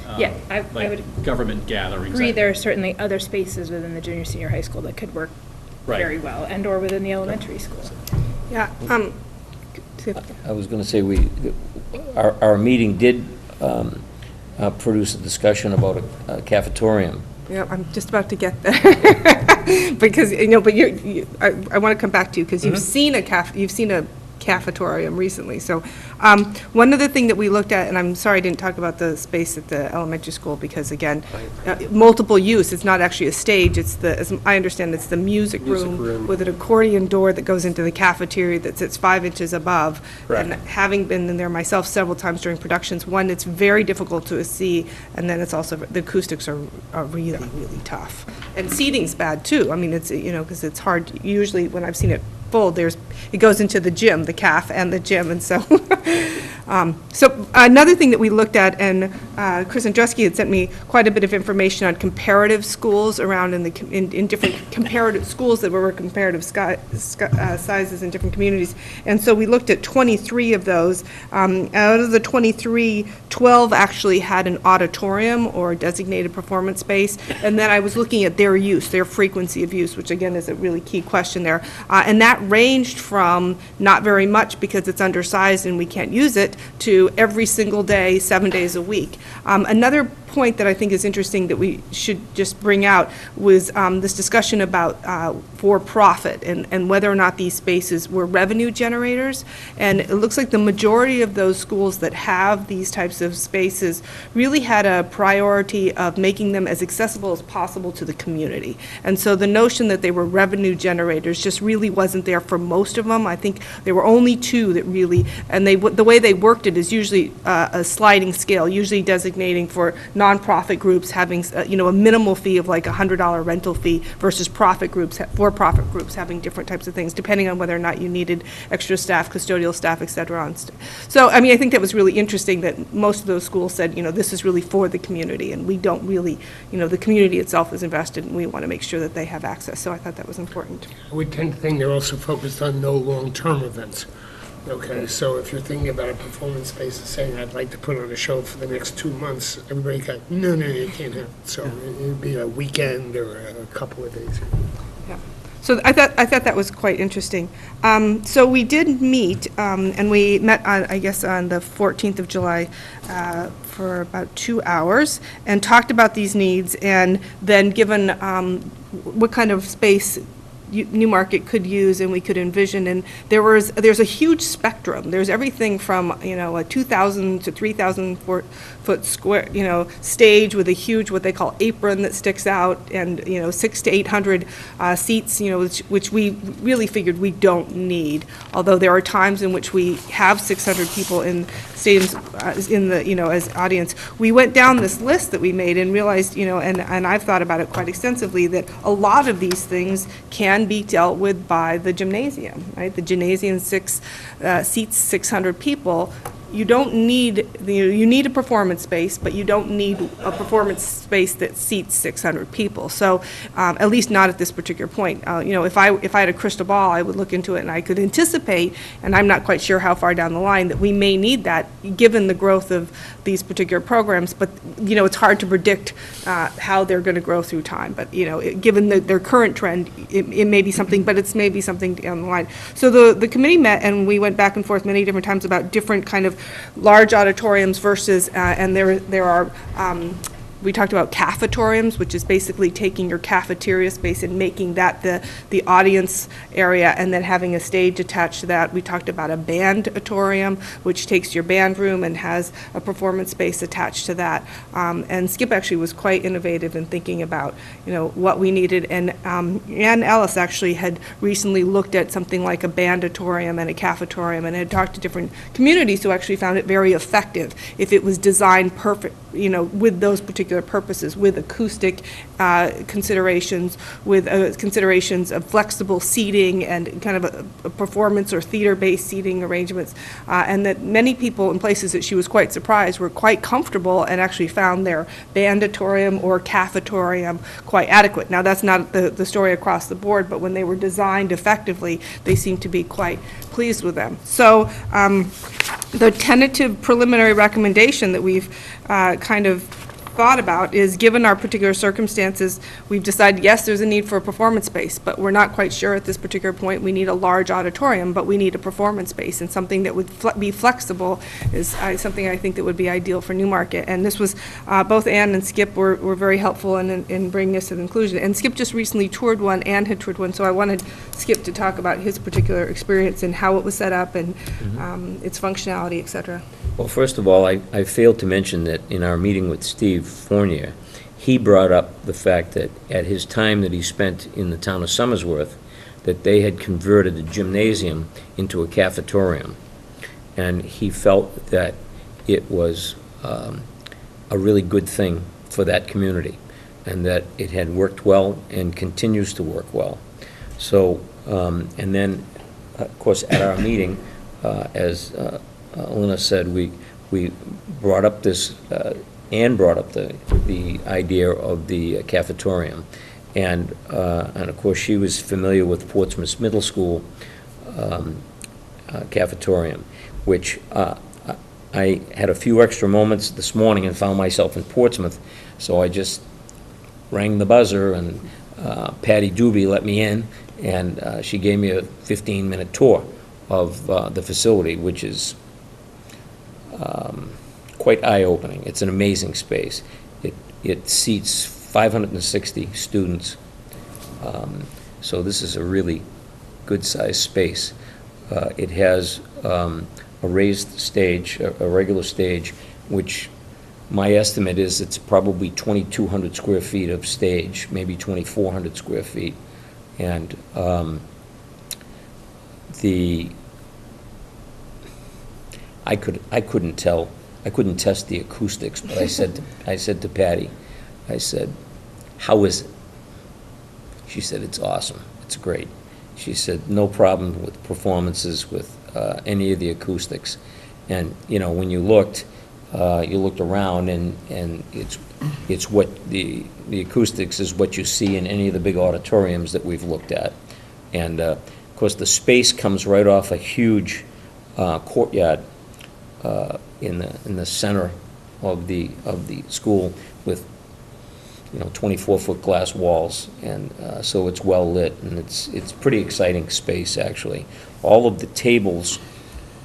I would government gatherings. agree. There are certainly other spaces within the junior, senior high school that could work very well, and/or within the elementary school. Yeah, I was going to say, our meeting did produce a discussion about a cafetorium. yeah, I'm just about to get there. Because, but I want to come back to you, because you've seen a cafetorium recently. So one other thing that we looked at, and I'm sorry I didn't talk about the space at the elementary school, because again, multiple use, it's not actually a stage, it's as I understand, it's the music room with an accordion door that goes into the cafeteria that sits 5 inches above. Correct. And having been in there myself several times during productions, one, it's very difficult to see, and then it's also, the acoustics are really, really tough. And seating's bad too. I mean, it's, because it's hard, usually when I've seen it full, it goes into the gym, the caf and the gym, and so. So another thing that we looked at, and Chris Andruski had sent me quite a bit of information on comparative schools around in different comparative schools that were comparative sizes in different communities. And so we looked at 23 of those. Out of the 23, 12 actually had an auditorium or designated performance space. And then I was looking at their use, their frequency of use, which again is a really key question there. And that ranged from not very much because it's undersized and we can't use it, to every single day, 7 days a week. Another point that I think is interesting that we should just bring out was this discussion about for-profit and whether or not these spaces were revenue generators. And it looks like the majority of those schools that have these types of spaces really had a priority of making them as accessible as possible to the community. And so the notion that they were revenue generators just really wasn't there for most of them. I think there were only 2 that really, and the way they worked it is usually a sliding scale, usually designating for nonprofit groups having, a minimal fee of like $100 rental fee versus for-profit groups having different types of things, depending on whether or not you needed extra staff, custodial staff, et cetera. So, I think that was really interesting that most of those schools said, this is really for the community, and we don't really, the community itself is invested, and we want to make sure that they have access. So I thought that was important. I would tend to think they're also focused on no long-term events. Okay, so if you're thinking about a performance space and saying, I'd like to put on a show for the next 2 months, everybody go, no, you can't have it. So it'd be a weekend or a couple of days. Yeah. So I thought that was quite interesting. So we did meet, and we met on, I guess, on the 14th of July for about 2 hours and talked about these needs, and then given what kind of space Newmarket could use and we could envision. And there's a huge spectrum. There's everything from, a 2,000 to 3,000 foot square, stage with a huge, what they call apron that sticks out, and, 600 to 800 seats, which we really figured we don't need. Although there are times in which we have 600 people in stadiums, as audience. We went down this list that we made and realized, and I've thought about it quite extensively, that a lot of these things can be dealt with by the gymnasium, right? The gymnasium seats 600 people. You don't need, you need a performance space, but you don't need a performance space that seats 600 people. So, at least not at this particular point. If I had a crystal ball, I would look into it and I could anticipate, and I'm not quite sure how far down the line, that we may need that given the growth of these particular programs. But, it's hard to predict how they're going to grow through time. But, given their current trend, it may be something, but it's maybe something down the line. So the committee met and we went back and forth many different times about different kind of large auditoriums versus, and there are, we talked about cafetoriums, which is basically taking your cafeteria space and making that the audience area and then having a stage attached to that. We talked about a bandatorium, which takes your band room and has a performance space attached to that. And Skip actually was quite innovative in thinking about, what we needed. And Ann Ellis actually had recently looked at something like a bandatorium and a cafetorium and had talked to different communities who actually found it very effective if it was designed perfect, with those particular purposes, with acoustic considerations, with considerations of flexible seating and kind of a performance or theater-based seating arrangements, and that many people in places that she was quite surprised were quite comfortable and actually found their bandatorium or cafetorium quite adequate. Now, that's not the story across the board, but when they were designed effectively, they seemed to be quite pleased with them. So the tentative preliminary recommendation that we've kind of thought about is, given our particular circumstances, we've decided, yes, there's a need for a performance space, but we're not quite sure at this particular point we need a large auditorium, but we need a performance space, and something that would be flexible is something I think that would be ideal for Newmarket. And this was, both Ann and Skip were very helpful in bringing this to the conclusion. And Skip just recently toured one, Ann had toured one, so I wanted Skip to talk about his particular experience and how it was set up and its functionality, et cetera. Well, first of all, I failed to mention that in our meeting with Steve Fournier, he brought up the fact that at his time that he spent in the town of Somersworth, that they had converted the gymnasium into a cafetorium. And he felt that it was a really good thing for that community, and that it had worked well and continues to work well. So, and then, of course, at our meeting, as Elena said, we brought up this, Ann brought up the idea of the cafetorium. And of course, she was familiar with Portsmouth Middle School cafetorium, which I had a few extra moments this morning and found myself in Portsmouth, so I just rang the buzzer, and Patty Doobie let me in, and she gave me a 15-minute tour of the facility, which is quite eye-opening. It's an amazing space. It seats 560 students, so this is a really good-sized space. It has a raised stage, a regular stage, which my estimate is it's probably 2,200 square feet of stage, maybe 2,400 square feet, and I couldn't test the acoustics, but I said to Patty, I said, "How is it?" She said, "It's awesome. It's great." She said, "No problem with performances with any of the acoustics." And when you looked around, and it's what the acoustics is what you see in any of the big auditoriums that we've looked at. And of course, the space comes right off a huge courtyard in the center of the school with 24-foot glass walls, and so it's well lit, and it's pretty exciting space actually. All of the tables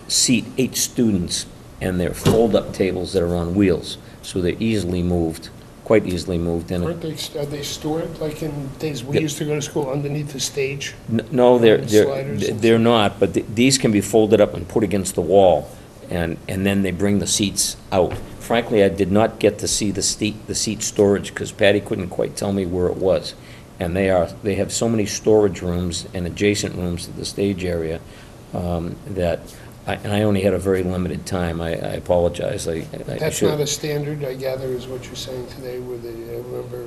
seat 8 students, and they're fold-up tables that are on wheels, so they're easily moved quite easily moved in. Are they stored, like in days we used to go to school, underneath the stage? No, Sliders and they're not, but these can be folded up and put against the wall, and then they bring the seats out. Frankly, I did not get to see the seat storage, because Patty couldn't quite tell me where it was. And they have so many storage rooms and adjacent rooms to the stage area, that, and I only had a very limited time. I apologize. I That's should- not a standard, I gather, is what you're saying today, I remember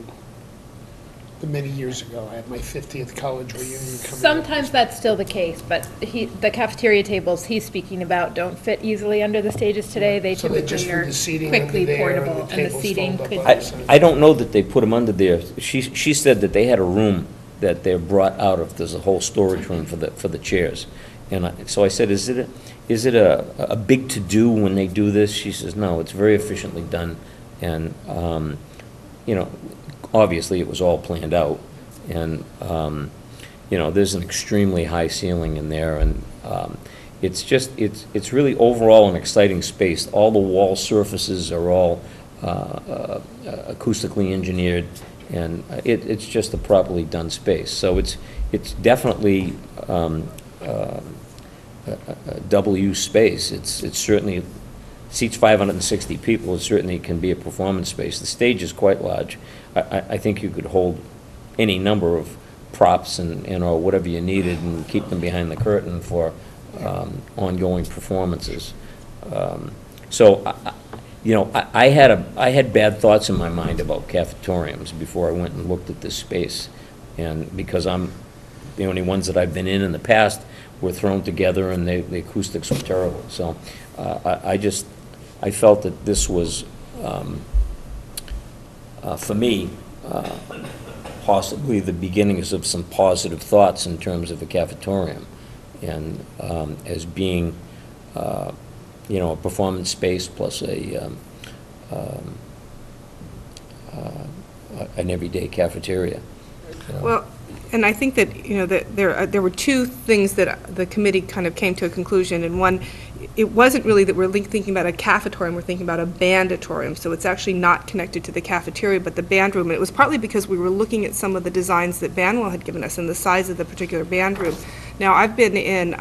the many years ago, I had my 50th college reunion coming up. Sometimes that's still the case, but the cafeteria tables he's speaking about don't fit easily under the stages today. They So they just typically put are the seating under quickly there and the portable, and the tables seating fold could. up on the side. I don't know that they put them under there. She said that they had a room that they're brought out of. There's a whole storage room for the chairs. And so I said, is it a big to-do when they do this? She says, no, it's very efficiently done. And, obviously, it was all planned out. And, there's an extremely high ceiling in there, and it's really overall an exciting space. All the wall surfaces are all acoustically engineered, and it's just a properly done space. So it's definitely a double-use space. It's certainly seats 560 people. It certainly can be a performance space. The stage is quite large. I think you could hold any number of props and or whatever you needed and keep them behind the curtain for ongoing performances. I had bad thoughts in my mind about cafetoriums before I went and looked at this space, and because the only ones that I've been in the past were thrown together and the acoustics were terrible. So I felt that this was for me possibly the beginnings of some positive thoughts in terms of a cafetorium, and as being a performance space plus an everyday cafeteria. Well, and I think that, that there were two things that the committee kind of came to a conclusion, and one, it wasn't really that we're thinking about a cafetorium, we're thinking about a bandatorium, so it's actually not connected to the cafeteria, but the band room, and it was partly because we were looking at some of the designs that Banwell had given us and the size of the particular band room. Now, I've been in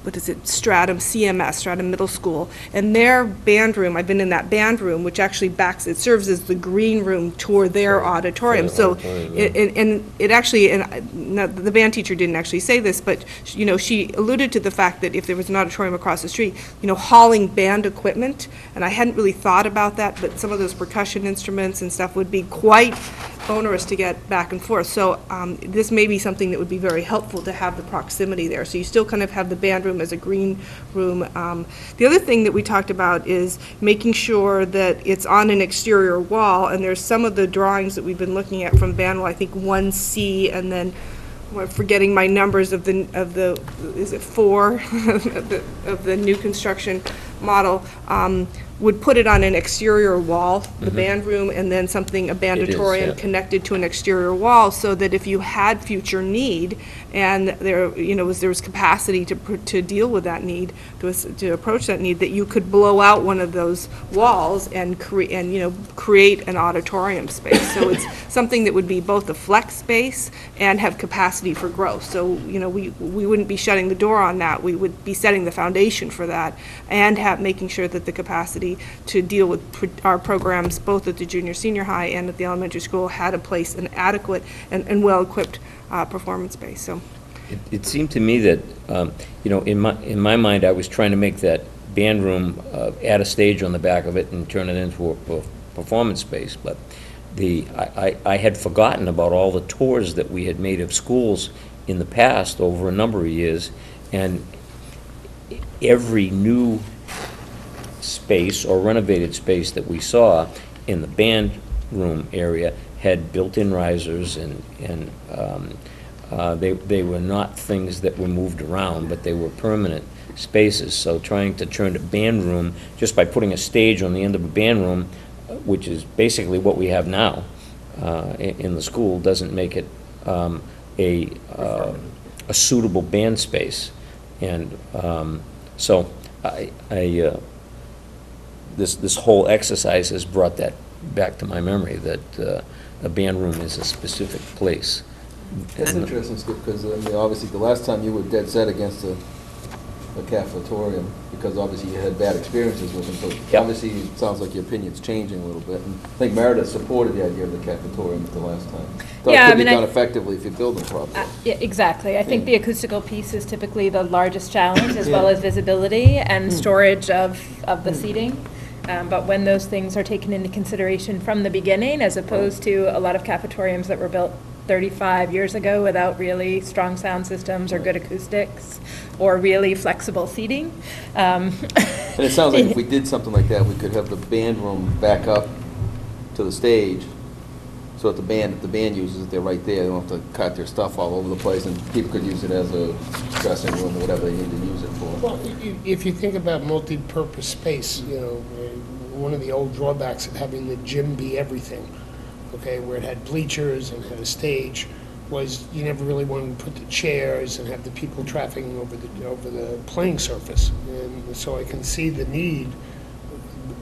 Stratham Middle School, and their band room, I've been in that band room, which actually it serves as the green room toward their auditorium. So, it actually, the band teacher didn't actually say this, but, she alluded to the fact that if there was an auditorium across the street, hauling band equipment, and I hadn't really thought about that, but some of those percussion instruments and stuff would be quite onerous to get back and forth. So this may be something that would be very helpful to have the proximity there. So you still kind of have the band room as a green room. The other thing that we talked about is making sure that it's on an exterior wall, and there's some of the drawings that we've been looking at from Banwell, I think 1C, and then we're forgetting my numbers of the is it 4 of the new construction model, would put it on an exterior wall, the band room, and then a bandatorium yeah. connected to an exterior wall, so that if you had future need, and there was capacity to deal with that need, to approach that need, that you could blow out one of those walls and create an auditorium space. So it's something that would be both a flex space and have capacity for growth. So we wouldn't be shutting the door on that. We would be setting the foundation for that, and making sure that the capacity to deal with our programs both at the junior senior high and at the elementary school had a place, an adequate and well-equipped performance space. So It seemed to me that, in my mind, I was trying to make that band room, add a stage on the back of it and turn it into a performance space, but I had forgotten about all the tours that we had made of schools in the past over a number of years, and every new space or renovated space that we saw in the band room area had built-in risers, and they were not things that were moved around, but they were permanent spaces. So trying to turn a band room, just by putting a stage on the end of a band room, which is basically what we have now in the school, doesn't make it a suitable band space. And so this whole exercise has brought that back to my memory, that a band room is a specific place. That's And- interesting, Skip, because, I mean, obviously, the last time you were dead set against a cafetorium, because obviously you had bad experiences with them, but Yep. obviously, it sounds like your opinion's changing a little bit. And I think Meredith supported the idea of the cafetorium at the last time. Thought Yeah, I it could be mean, done effectively if you build them properly. Yeah, exactly. I think the acoustical piece is typically the largest challenge, as well as visibility and storage of the seating. But when those things are taken into consideration from the beginning, as opposed to a lot of cafetoriums that were built 35 years ago without really strong sound systems or good acoustics or really flexible seating. And it sounds like if we did something like that, we could have the band room back up to the stage, so that if the band uses it, they're right there, they don't have to cut their stuff all over the place, and people could use it as a dressing room or whatever they need to use it for. Well, if you think about multi-purpose space, one of the old drawbacks of having the gym be everything, okay, where it had bleachers and had a stage, was you never really wanted to put the chairs and have the people trafficking over the playing surface. And so I can see the need,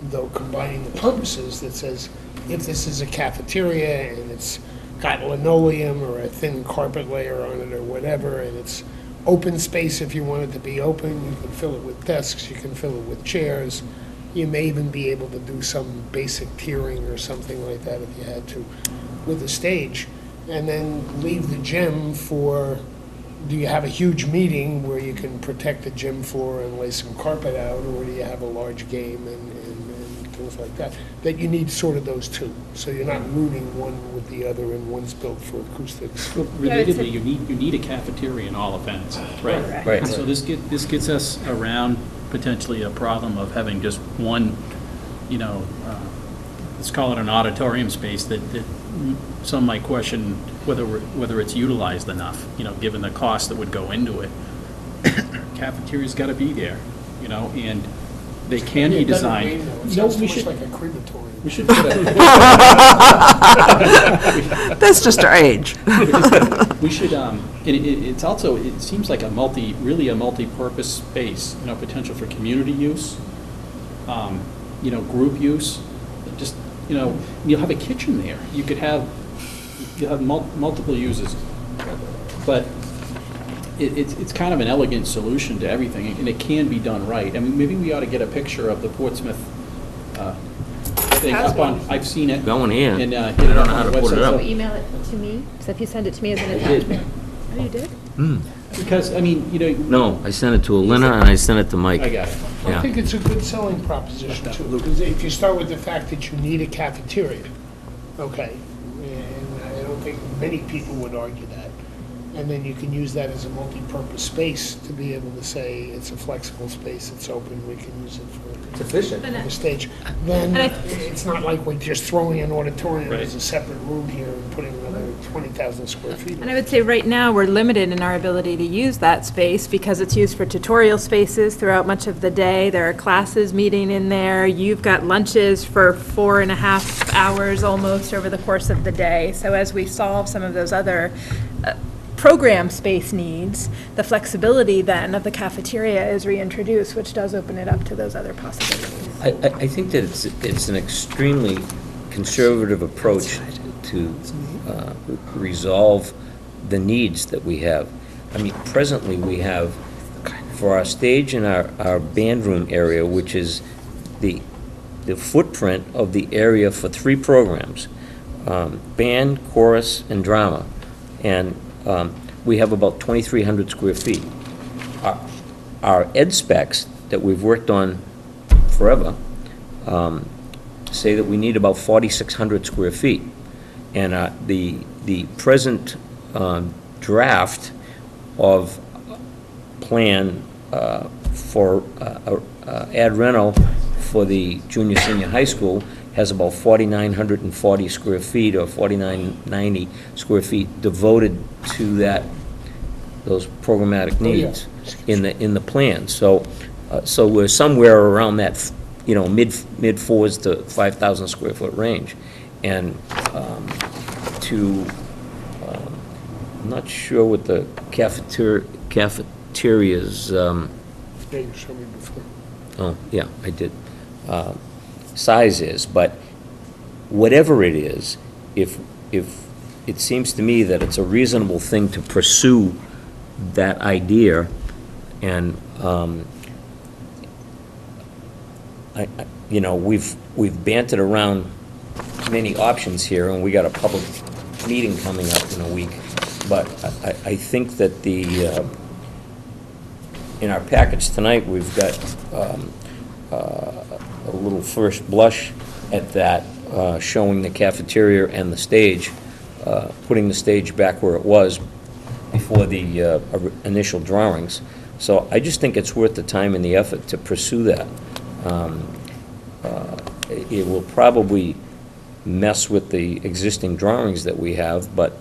though combining the purposes, that says, if this is a cafeteria and it's got linoleum or a thin carpet layer on it or whatever, and it's open space if you want it to be open, you can fill it with desks, you can fill it with chairs. You may even be able to do some basic tiering or something like that if you had to with a stage. And then leave the gym for, do you have a huge meeting where you can protect the gym floor and lay some carpet out, or do you have a large game and things like that? That you need sort of those two, so you're not rooting one with the other and one's built for acoustics. Well, relatedly, you need a cafeteria in all events, right? Right. And so this gets us around potentially a problem of having just one, let's call it an auditorium space that some might question whether it's utilized enough, given the cost that would go into it. Cafeteria's got to be there, and they can be It doesn't designed. rain, though. It No, sounds we too should, much like a crematorium. we should put a, That's just our age. we should, it's also, it seems like really a multi-purpose space, potential for community use, group use, just, you'll have a kitchen there. You'll have multiple uses, but it's kind of an elegant solution to everything, and it can be done right. I mean, maybe we ought to get a picture of the Portsmouth thing up on, I've seen it. Going here. And get I it don't up know on how the to put it website. up. So email it to me, so if you send it to me as an did. attachment. Oh, you did? Because, I mean, No, I sent it to Elena and I sent it to Mike. I got it. I Yeah. think it's a good selling proposition too, because if you start with the fact that you need a cafeteria, okay, and I don't think many people would argue that, and then you can use that as a multi-purpose space to be able to say it's a flexible space, it's open, we can use it It's efficient. for the stage, then And I- it's not like we're just throwing an auditorium Right. as a separate room here and putting another 20,000 square feet. And I would say right now, we're limited in our ability to use that space because it's used for tutorial spaces throughout much of the day. There are classes meeting in there. You've got lunches for 4.5 hours almost over the course of the day. So as we solve some of those other program space needs, the flexibility then of the cafeteria is reintroduced, which does open it up to those other possibilities. I think that it's an extremely conservative approach to resolve the needs that we have. I mean, presently, we have, for our stage and our band room area, which is the footprint of the area for 3 programs, band, chorus, and drama. And we have about 2,300 square feet. Our ed specs that we've worked on forever say that we need about 4,600 square feet. And the present draft of plan for ad rental for the junior, senior high school has about 4,940 square feet or 4,990 square feet devoted to those programmatic needs in the plan. So we're somewhere around that, mid 4s to 5,000 square foot range. And I'm not sure what the cafeteria's, Yeah, you showed me before. oh, yeah, I did, size is, but whatever it is, if it seems to me that it's a reasonable thing to pursue that idea, and, we've bantered around many options here, and we got a public meeting coming up in a week, but I think that in our package tonight, we've got a little first blush at that, showing the cafeteria and the stage, putting the stage back where it was before the initial drawings. So I just think it's worth the time and the effort to pursue that. It will probably mess with the existing drawings that we have, but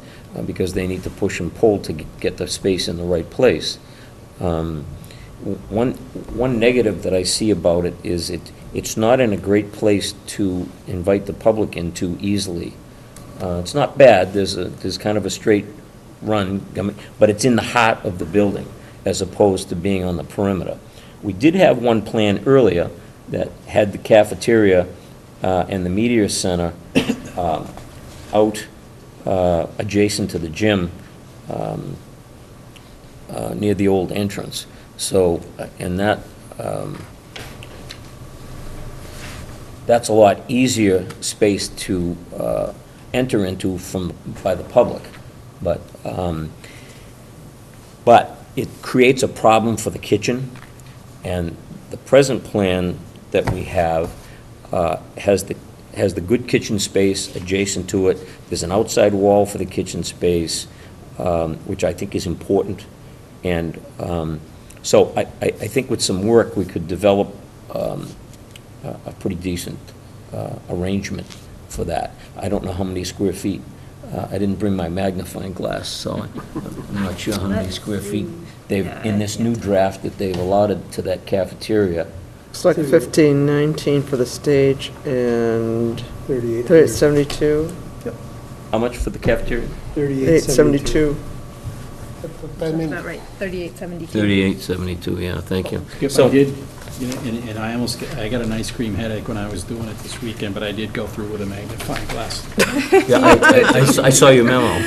because they need to push and pull to get the space in the right place. One negative that I see about it is it's not in a great place to invite the public into easily. It's not bad, there's kind of a straight run, but it's in the heart of the building as opposed to being on the perimeter. We did have one plan earlier that had the cafeteria and the media center out adjacent to the gym near the old entrance. So, and that's a lot easier space to enter into by the public. But it creates a problem for the kitchen, and the present plan that we have has the good kitchen space adjacent to it. There's an outside wall for the kitchen space, which I think is important. And so I think with some work, we could develop a pretty decent arrangement for that. I don't know how many square feet. I didn't bring my magnifying glass, so I'm not sure how many square feet they've, in this new draft that they've allotted to that cafeteria. It's like 15, 19 for the stage, and 3872. How much for the cafeteria? 872. That's not right, 3872. 3872, yeah, thank you. So I did, and I got an ice cream headache when I was doing it this weekend, but I did go through with a magnifying glass. Yeah, I saw your memo.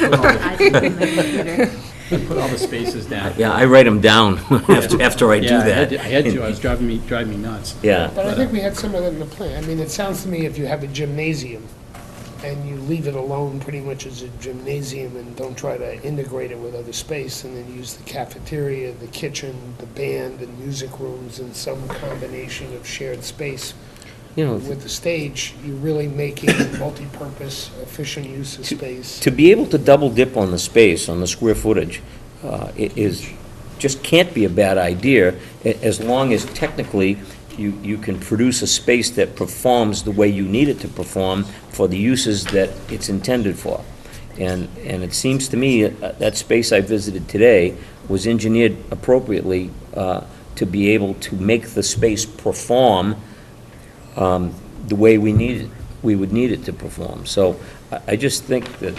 Put all the spaces down. Yeah, I write them down after I do Yeah, that. I had to, I was driving me nuts. Yeah. But I think we had some of that in the plan. I mean, it sounds to me if you have a gymnasium and you leave it alone pretty much as a gymnasium and don't try to integrate it with other space, and then use the cafeteria, the kitchen, the band and music rooms and some combination of shared space with the stage, you're really making multi-purpose, efficient use of space. To be able to double dip on the space, on the square footage, just can't be a bad idea, as long as technically you can produce a space that performs the way you need it to perform for the uses that it's intended for. And it seems to me that space I visited today was engineered appropriately to be able to make the space perform the way we would need it to perform. So I just think that...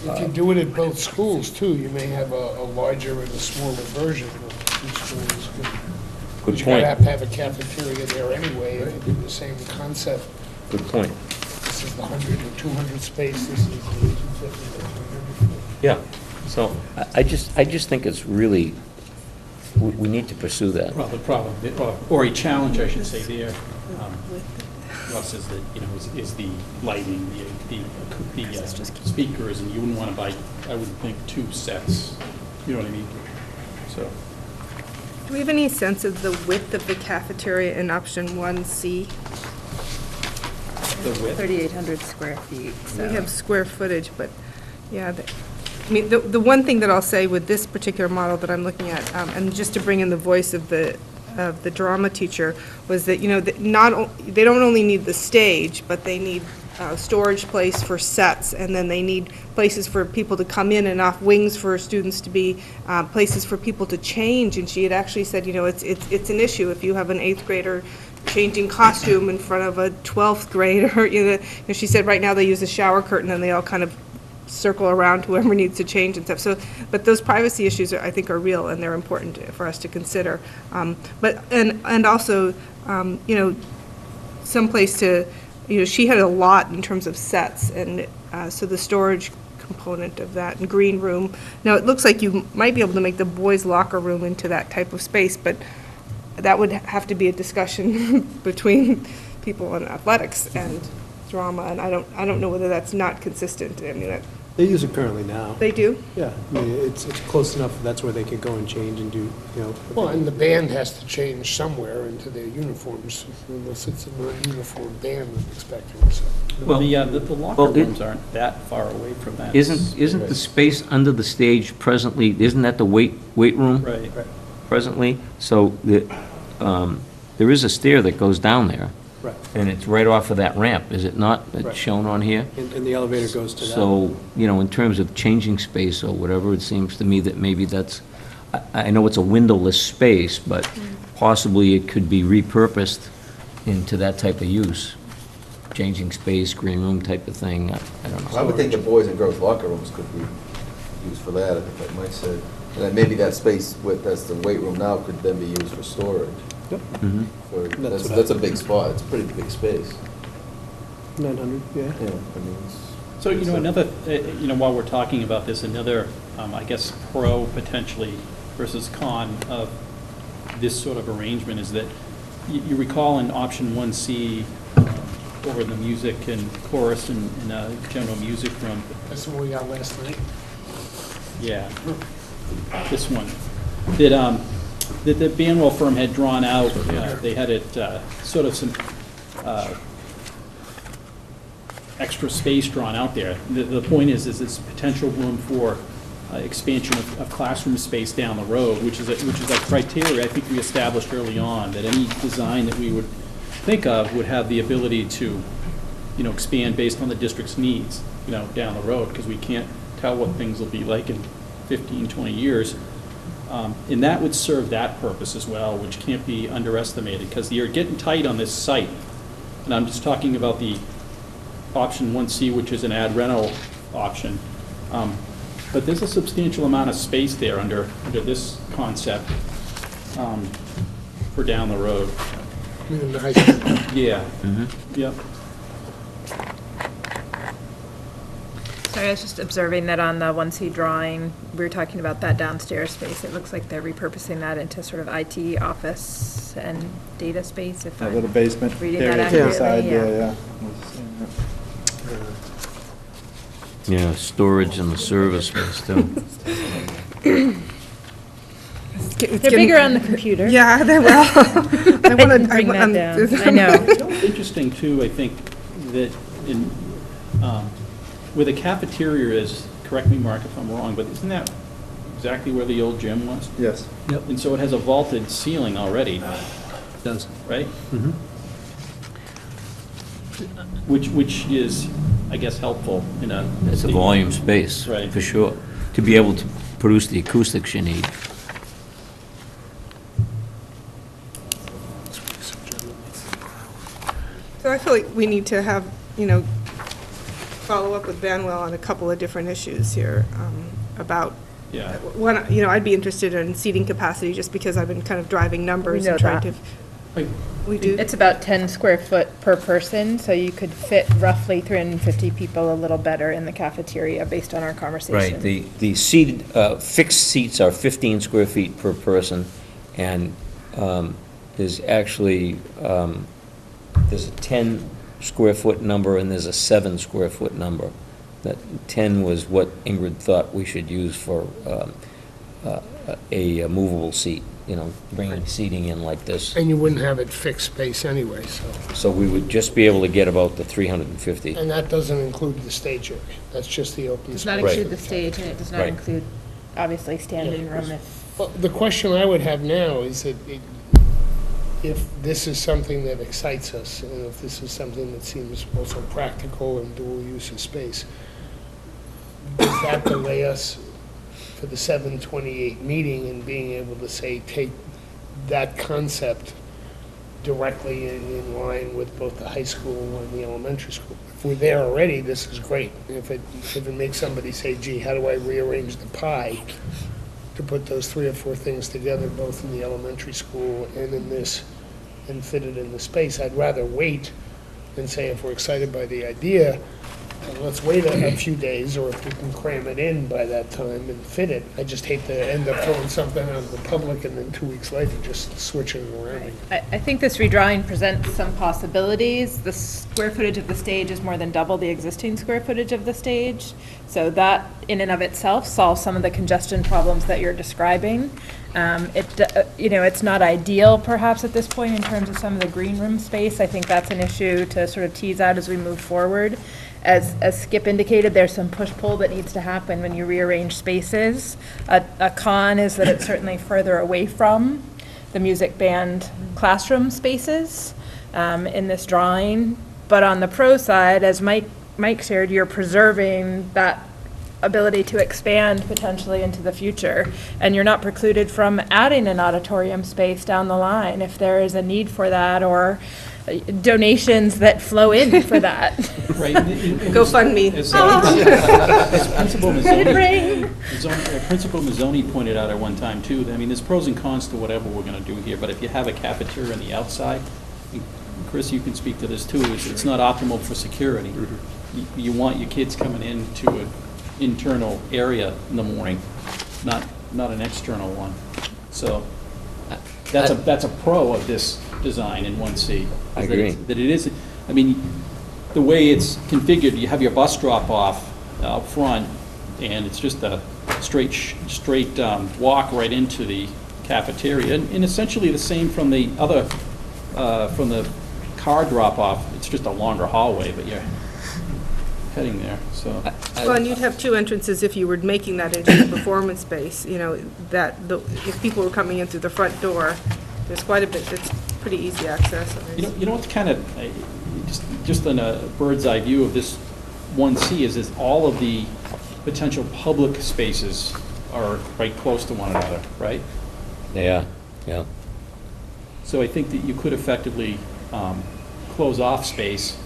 You can do it at both schools, too. You may have a larger and a smaller version of two schools. Good You're point. going to have a cafeteria there anyway, if you do the same concept. Good point. This is the 100 or 200 space, this is the 250 or 300. Yeah. So I just think it's really, we need to pursue that. Well, the problem, or a challenge, I should say, there, Russ, is that, is the lighting, the speakers, and you wouldn't want to buy, I would think, 2 sets, you know what I mean? So, Do we have any sense of the width of the cafeteria in option 1C? the width, 3,800 square feet, so. We have square footage, but, yeah, I mean, the one thing that I'll say with this particular model that I'm looking at, and just to bring in the voice of the drama teacher, was that, they don't only need the stage, but they need storage place for sets, and then they need places for people to come in, and off wings for students to be, places for people to change. And she had actually said, it's an issue if you have an 8th grader changing costume in front of a 12th grader. She said right now they use a shower curtain and they all kind of circle around whoever needs to change and stuff. So, but those privacy issues I think are real, and they're important for us to consider. But also, some place to she had a lot in terms of sets, and so the storage component of that, and green room. Now, it looks like you might be able to make the boys' locker room into that type of space, but that would have to be a discussion between people in athletics and drama, and I don't know whether that's not consistent. I mean, They use it currently now. they do? Yeah, I mean, it's close enough, that's where they could go and change and do, Well, and the band has to change somewhere into their uniforms, unless it's a non-uniform band, I'm expecting, so. Well, the locker well, it- rooms aren't that far away from that. Isn't the space under the stage presently, isn't that the weight room Right. presently? So there is a stair that goes down there, Right, and it's right off of that ramp, is it not? It's Right. shown on here? and the elevator goes to that. So, in terms of changing space or whatever, it seems to me that maybe that's, I know it's a windowless space, but possibly it could be repurposed into that type of use. Changing space, green room type of thing, I don't I know. would think the boys and girls locker rooms could be used for that, I think like Mike said. And then maybe that space, that's the weight room now, could then be used for storage. Mhm. That's what That's a big spot, it's a pretty big space. 900, yeah. Yeah, I mean, So, another, while we're talking about this, another, I guess, pro potentially versus con of this sort of arrangement is that you recall in option 1C, over in the music and chorus and general music room, That's what we got last night. yeah, this one, that the Banwell firm had drawn out, they had it sort of some extra space drawn out there. The point is it's potential room for expansion of classroom space down the road, which is a criteria I think we established early on, that any design that we would think of would have the ability to, expand based on the district's needs, down the road, because we can't tell what things will be like in 15, 20 years. And that would serve that purpose as well, which can't be underestimated, because you're getting tight on this site. And I'm just talking about the option 1C, which is an ad rental option. But there's a substantial amount of space there under this concept for down the road. In the high school. Yeah. Yep. Sorry, I was just observing that on the 1C drawing, we were talking about that downstairs space. It looks like they're repurposing that into sort of IT office and data space, if That I'm little basement reading that area to the side, accurately, yeah. Yeah, storage and the service space too. They're bigger on the computer. Yeah, they will. I want to Bring that down. I know. It's interesting, too, I think, that in, where the cafeteria is, correct me, Mark, if I'm wrong, but isn't that exactly where the old gym was? Yes. And so it has a vaulted ceiling already, Does. right? Which is, I guess, helpful in a... It's a volume space, Right. for sure, to be able to produce the acoustics you need. So I feel like we need to have, follow up with Banwell on a couple of different issues here about, Yeah. one, I'd be interested in seating capacity, just because I've been kind of driving numbers We know and trying that. to. Like, We do? It's about 10 square foot per person, so you could fit roughly 350 people a little better in the cafeteria based on our conversation. Right, the seated, fixed seats are 15 square feet per person, and there's actually, there's a 10 square foot number and there's a 7 square foot number. That 10 was what Ingrid thought we should use for a movable seat, bringing seating in like this. And you wouldn't have it fixed space anyway, so. So we would just be able to get about the 350. And that doesn't include the stage area. That's just the open Does space. not Right. include the stage, and it does not Right. include, obviously, standing room if, Well, the question I would have now is that if this is something that excites us, and if this is something that seems also practical and dual use of space, does that delay us for the 7/28 meeting and being able to say, take that concept directly in line with both the high school and the elementary school? If we're there already, this is great. If it makes somebody say, gee, how do I rearrange the pie to put those 3 or 4 things together, both in the elementary school and in this, and fit it in the space, I'd rather wait and say if we're excited by the idea, let's wait a few days, or if we can cram it in by that time and fit it. I just hate to end up throwing something out to the public and then 2 weeks later just switching it around. I think this redrawing presents some possibilities. The square footage of the stage is more than double the existing square footage of the stage. So that, in and of itself, solves some of the congestion problems that you're describing. It's not ideal perhaps at this point in terms of some of the green room space. I think that's an issue to sort of tease out as we move forward. As Skip indicated, there's some push-pull that needs to happen when you rearrange spaces. A con is that it's certainly further away from the music band classroom spaces in this drawing. But on the pro side, as Mike shared, you're preserving that ability to expand potentially into the future. And you're not precluded from adding an auditorium space down the line if there is a need for that, or donations that flow in for that. Right. GoFundMe. As Principal Mazzoni pointed out at one time too, I mean, there's pros and cons to whatever we're gonna do here, but if you have a cafeteria on the outside, and Chris, you can speak to this too, it's not optimal for security. You want your kids coming into an internal area in the morning, not an external one. So that's a pro of this design in 1C. I agree. That it is, I mean, the way it's configured, you have your bus drop off out front, and it's just a straight walk right into the cafeteria, and essentially the same from the other, from the car drop off. It's just a longer hallway, but you're heading there, so. Well, and you'd have two entrances if you were making that into a performance space, if people were coming in through the front door, there's quite a bit, it's pretty easy access. You know what's kind of, just in a bird's eye view of this 1C is all of the potential public spaces are right close to one another, right? Yeah. So I think that you could effectively close off space,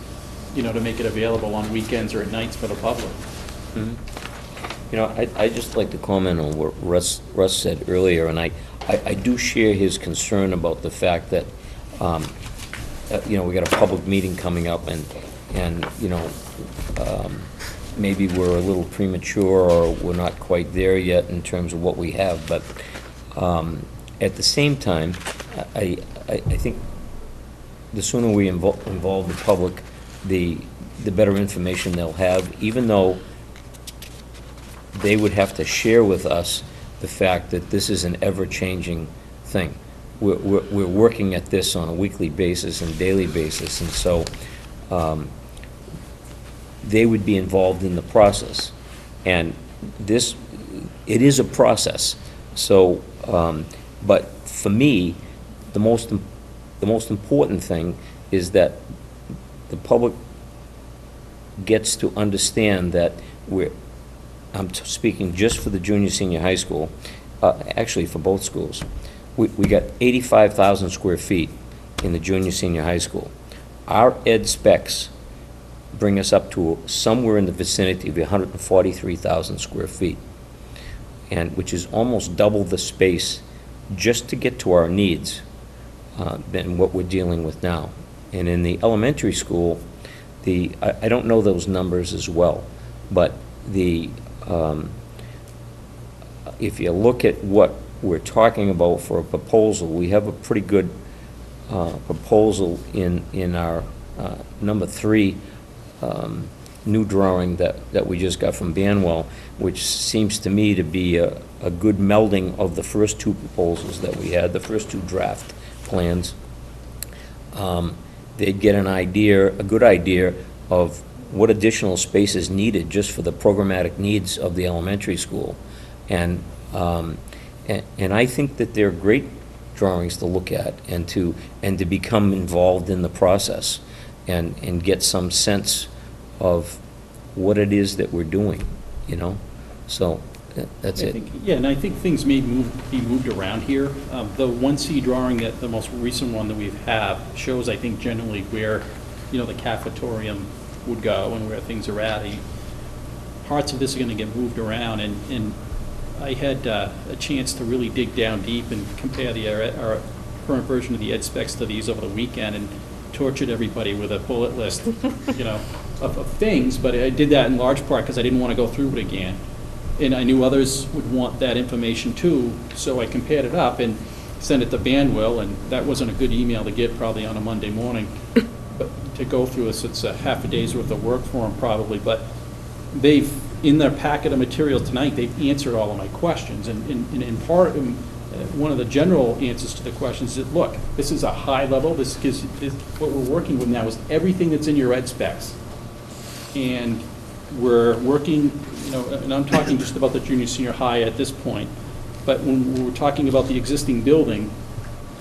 to make it available on weekends or at nights for the public. Mm-hmm. I'd just like to comment on what Russ said earlier, and I do share his concern about the fact that, we got a public meeting coming up, and maybe we're a little premature, or we're not quite there yet in terms of what we have, but at the same time, I think the sooner we involve the public, the better information they'll have, even though they would have to share with us the fact that this is an ever-changing thing. We're working at this on a weekly basis and daily basis, and so they would be involved in the process. And it is a process. So, but for me, the most important thing is that the public gets to understand that I'm speaking just for the junior, senior high school, actually for both schools. We got 85,000 square feet in the junior, senior high school. Our ed specs bring us up to somewhere in the vicinity of 143,000 square feet, and which is almost double the space just to get to our needs than what we're dealing with now. And in the elementary school, I don't know those numbers as well, but if you look at what we're talking about for a proposal, we have a pretty good proposal in our number 3 new drawing that we just got from Banwell, which seems to me to be a good melding of the first 2 proposals that we had, the first 2 draft plans. They'd get a good idea of what additional space is needed just for the programmatic needs of the elementary school. And I think that they're great drawings to look at and to become involved in the process and get some sense of what it is that we're doing, So that's it. And I think things may be moved around here. The 1C drawing, the most recent one that we have, shows, I think, generally where, the cafetorium would go and where things are at. Parts of this are going to get moved around, and I had a chance to really dig down deep and compare our current version of the ed specs to these over the weekend, and tortured everybody with a bullet list, you know, of things, but I did that in large part because I didn't want to go through it again. And I knew others would want that information too, so I compared it up and sent it to Banwell, and that wasn't a good email to get probably on a Monday morning, but to go through this, it's a half a day's worth of work for them probably, but they've, in their packet of material tonight, they've answered all of my questions, and in part, one of the general answers to the questions is, look, this is a high level, this is, what we're working with now is everything that's in your ed specs. And we're working, you know, and I'm talking just about the junior, senior high at this point, but when we're talking about the existing building,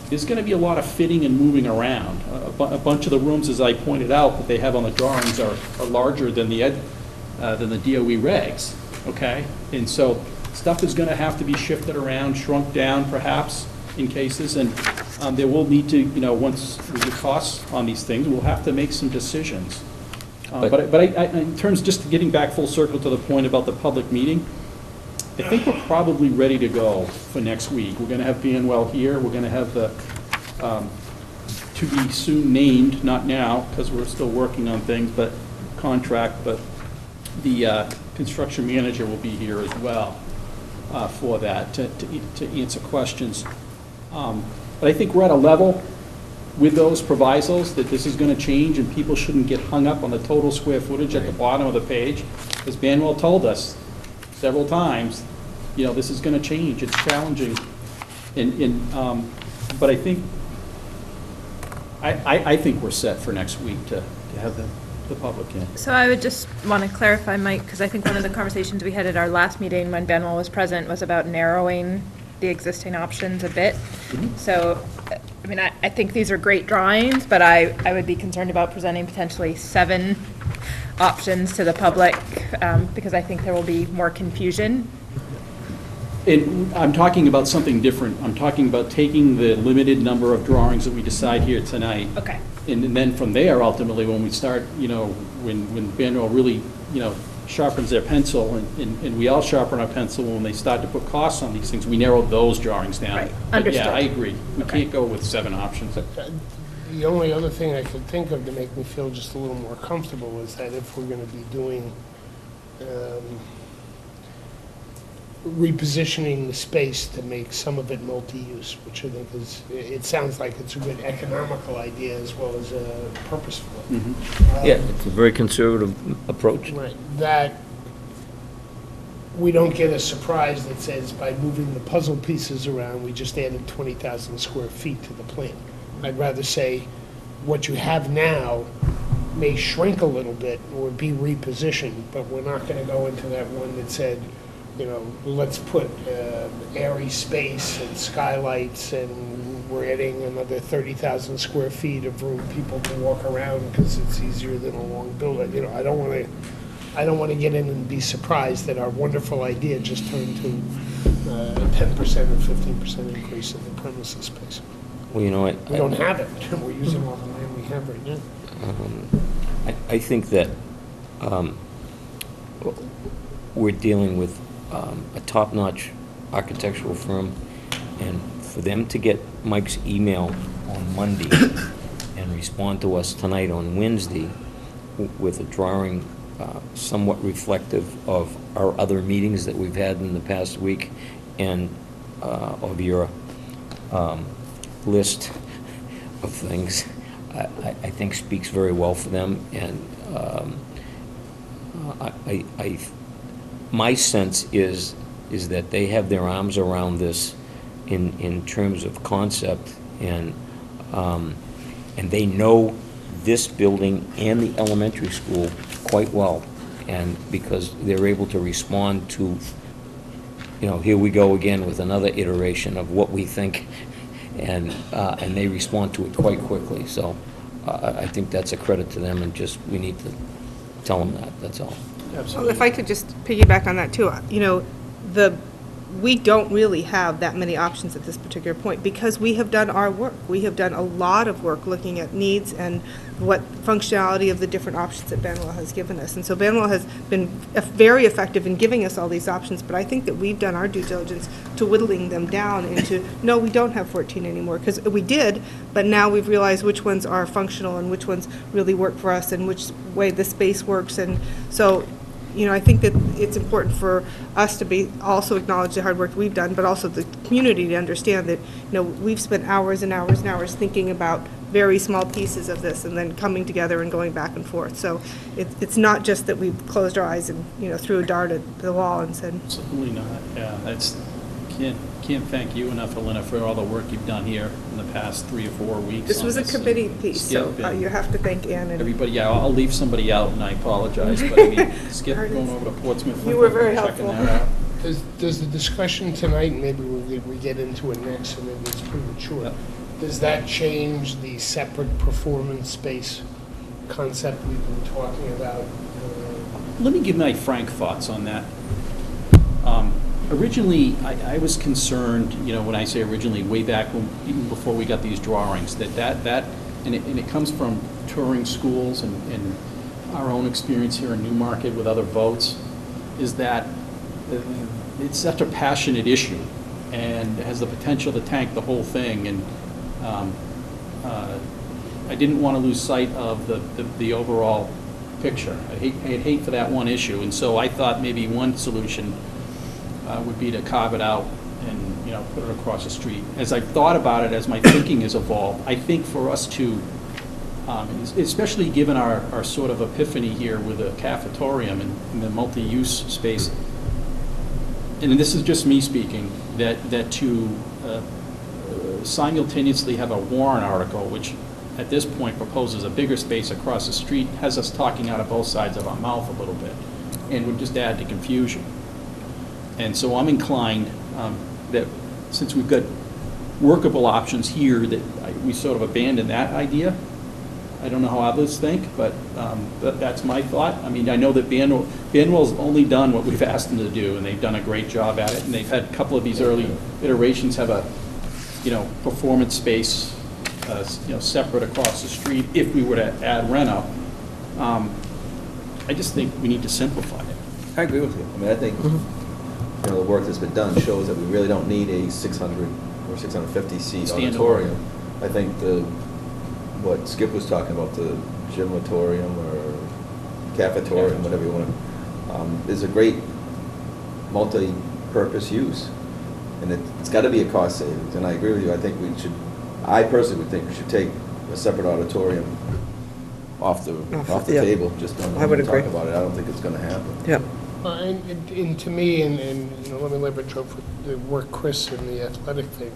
there's going to be a lot of fitting and moving around. A bunch of the rooms, as I pointed out, that they have on the drawings are larger than the DOE regs, okay? And so stuff is going to have to be shifted around, shrunk down perhaps in cases, and there will need to, you know, once we get costs on these things, we'll have to make some decisions. But in terms, just getting back full circle to the point about the public meeting, I think we're probably ready to go for next week. We're going to have Banwell here. We're going to have the, to be soon named, not now, because we're still working on things, but contract, but the construction manager will be here as well for that, to answer questions. But I think we're at a level with those provisos that this is going to change, and people shouldn't get hung up on the total square footage at the bottom of the page. As Banwell told us several times, you know, this is going to change. It's challenging. But I think, I think we're set for next week to have the public in. So I would just want to clarify, Mike, because I think one of the conversations we had at our last meeting when Benwell was present was about narrowing the existing options a bit. So, I mean, I think these are great drawings, but I would be concerned about presenting potentially 7 options to the public, because I think there will be more confusion. And I'm talking about something different. I'm talking about taking the limited number of drawings that we decide here tonight. Okay. And then from there, ultimately, when we start, you know, when Banwell really, you know, sharpens their pencil, and we all sharpen our pencil when they start to put costs on these things, we narrow those drawings down. Right. But Understood. yeah, I agree. We can't go with 7 options. The only other thing I could think of to make me feel just a little more comfortable is that if we're going to be doing repositioning the space to make some of it multi-use, which I think is, it sounds like it's a good economical idea as well as purposeful. Yeah, it's a very conservative approach. Right, that we don't get a surprise that says by moving the puzzle pieces around, we just added 20,000 square feet to the plan. I'd rather say what you have now may shrink a little bit or be repositioned, but we're not going to go into that one that said, you know, let's put airy space and skylights, and we're adding another 30,000 square feet of room people can walk around because it's easier than a long building. You know, I don't want to get in and be surprised that our wonderful idea just turned to a 10% or 15% increase in the premises space. Well, you know what? We don't have it. We're using all the land we have right now. I think that we're dealing with a top-notch architectural firm, and for them to get Mike's email on Monday and respond to us tonight on Wednesday with a drawing somewhat reflective of our other meetings that we've had in the past week and of your list of things, I think speaks very well for them, and my sense is that they have their arms around this in terms of concept, and they know this building and the elementary school quite well, and because they're able to respond to, you know, here we go again with another iteration of what we think, and they respond to it quite quickly. So I think that's a credit to them, and just we need to tell them that, that's all. Well, if I could just piggyback on that too, you know, we don't really have that many options at this particular point because we have done our work. We have done a lot of work looking at needs and what functionality of the different options that Banwell has given us. And so Banwell has been very effective in giving us all these options, but I think that we've done our due diligence to whittling them down into, no, we don't have 14 anymore, because we did, but now we've realized which ones are functional and which ones really work for us and which way the space works. And so, I think that it's important for us to be, also acknowledge the hard work we've done, but also the community to understand that, we've spent hours and hours and hours thinking about very small pieces of this and then coming together and going back and forth. So it's not just that we've closed our eyes and, threw a dart at the wall and said. Absolutely not, yeah, can't thank you enough, Elena, for all the work you've done here in the past 3 or 4 weeks. This was a committee piece, so Skip and you have to thank Ann and. Everybody, yeah, I'll leave somebody out, and I apologize, but I mean, Skip going over to Portsmouth. You were very checking helpful. that out. Does the discussion tonight, maybe we get into it next, and maybe it's premature, Yep. does that change the separate performance space concept we've been talking about? Let me give my frank thoughts on that. Originally, I was concerned, when I say originally, way back, even before we got these drawings, and it comes from touring schools and our own experience here in Newmarket with other votes, is that it's such a passionate issue and has the potential to tank the whole thing. And I didn't want to lose sight of the overall picture. I'd hate for that one issue. And so I thought maybe one solution would be to carve it out and, put it across the street. As I've thought about it, as my thinking has evolved, I think for us to, especially given our sort of epiphany here with the cafetorium and the multi-use space, and this is just me speaking, that to simultaneously have a warrant article, which at this point proposes a bigger space across the street, has us talking out of both sides of our mouth a little bit, and would just add to confusion. And so I'm inclined that since we've got workable options here, that we sort of abandon that idea. I don't know how others think, but that's my thought. I mean, I know that Banwell's only done what we've asked them to do, and they've done a great job at it, and they've had a couple of these early iterations have a, performance space, separate across the street if we were to add Reno. I just think we need to simplify it. I agree with you. I mean, I think, the work that's been done shows that we really don't need a 600 or 650 seat Standalone. auditorium. I think what Skip was talking about, the gymatorium or cafetorium, whatever you want to, is a great multi-purpose use. And it's got to be a cost savings, and I agree with you. I personally would think we should take a separate auditorium off the yeah. table, just don't I would talk agree. about it. I don't think it's going to happen. Yeah. And to me, and let me leverage over the work Chris and the athletic thing,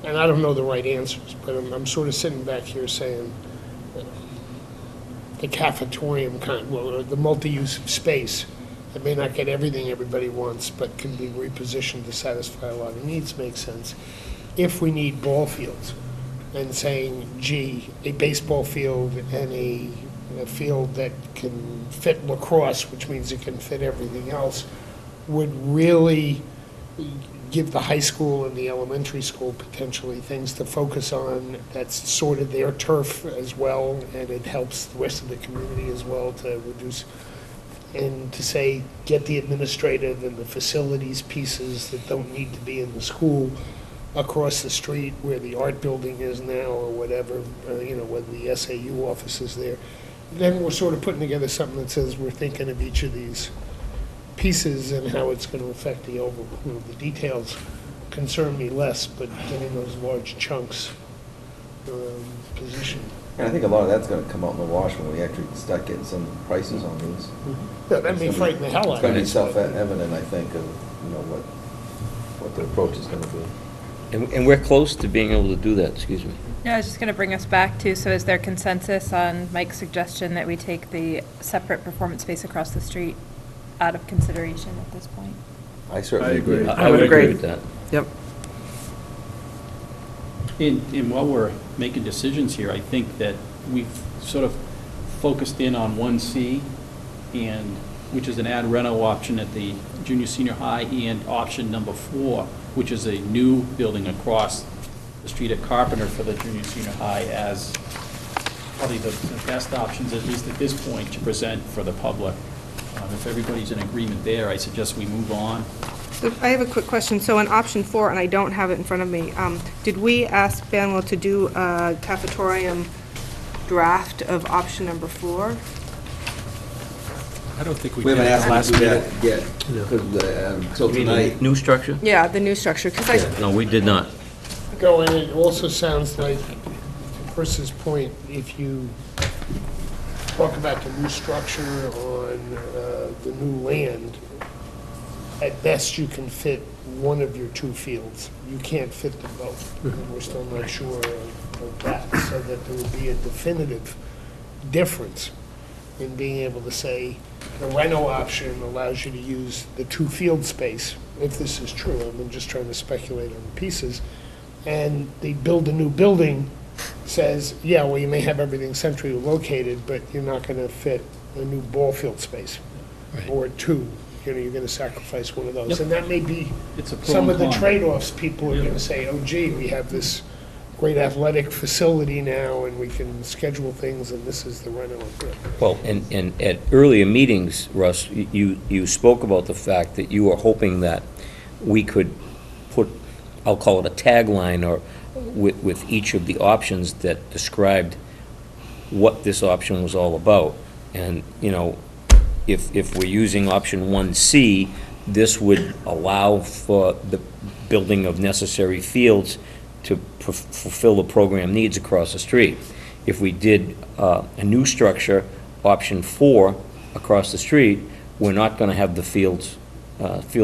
and I don't know the right answers, but I'm sort of sitting back here saying the cafetorium or the multi-use space that may not get everything everybody wants, but can be repositioned to satisfy a lot of needs makes sense. If we need ball fields, and saying, gee, a baseball field and a field that can fit lacrosse, which means it can fit everything else, would really give the high school and the elementary school potentially things to focus on. That's sort of their turf as well, and it helps the rest of the community as well to reduce, and to say, get the administrative and the facilities pieces that don't need to be in the school across the street where the art building is now or whatever, whether the SAU office is there. Then we're sort of putting together something that says we're thinking of each of these pieces and how it's going to affect the the details concern me less, but getting those large chunks positioned. And I think a lot of that's going to come out in the wash when we actually start getting some prices on these. Yeah, that may frighten the hell out It's going to of be us. self-evident, I think, of, what the approach is going to be. And we're close to being able to do that, excuse me. Yeah, I was just going to bring us back to, so is there consensus on Mike's suggestion that we take the separate performance space across the street out of consideration at this point? I certainly agree. I would agree. agree with that. Yep. And while we're making decisions here, I think that we've sort of focused in on 1C, and which is an ad reno option at the junior senior high, and option number 4, which is a new building across the street at Carpenter for the junior senior high, as probably the best options, at least at this point, to present for the public. If everybody's in agreement there, I suggest we move on. So I have a quick question. So in option 4, and I don't have it in front of me, did we ask Banwell to do a cafetorium draft of option number 4? I don't think we We did. haven't asked last them to do minute. that yet, because, until tonight. New structure? Yeah, the new structure, because I, No, we did not. No, and it also sounds like, to Chris's point, if you talk about the new structure on the new land, at best you can fit one of your 2 fields. You can't fit them both. And we're still not sure of that, so that there would be a definitive difference in being able to say, the reno option allows you to use the 2 field space, if this is true. I'm just trying to speculate on the pieces. And they build a new building, says, yeah, well, you may have everything centrally located, but you're not going to fit a new ball field space, or 2. You're going to sacrifice one of those. Yep. And that may be It's a pro some and of the con. trade-offs. People are going to say, oh gee, we have this great athletic facility now, and we can schedule things, and this is the reno. Well, and at earlier meetings, Russ, you spoke about the fact that you were hoping that we could put, I'll call it a tagline, or with each of the options that described what this option was all about. And, you know, if we're using option 1C, this would allow for the building of necessary fields to fulfill the program needs across the street. If we did a new structure, option 4, across the street, we're not going to have the field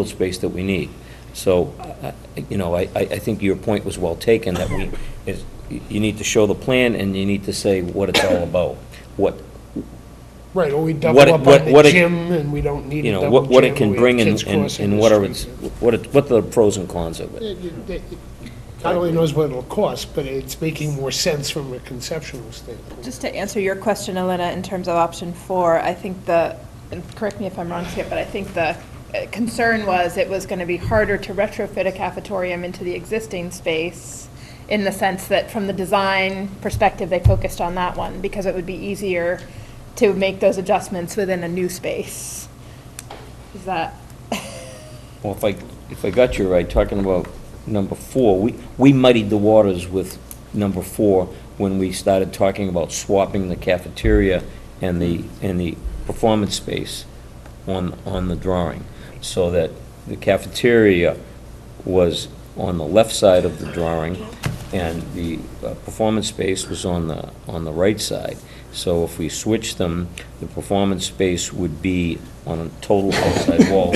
space that we need. So, you know, I think your point was well taken, that you need to show the plan, and you need to say what it's all about. Right, or we double What it- up what- on what the it- gym, and we don't need You a know, double gym. what it or can we have bring, kids and crossing and the what are street. its, what are the pros and cons of it? God only knows what it'll cost, but it's making more sense from a conceptual standpoint. Just to answer your question, Elena, in terms of option 4, I think and correct me if I'm wrong, Skip, but I think the concern was it was going to be harder to retrofit a cafetorium into the existing space, in the sense that from the design perspective, they focused on that one, because it would be easier to make those adjustments within a new space. Is that? Well, if I got you right, talking about number 4, we muddied the waters with number 4 when we started talking about swapping the cafeteria and the performance space on the drawing, so that the cafeteria was on the left side of the drawing, and the performance space was on the right side. So if we switch them, the performance space would be on a total outside wall,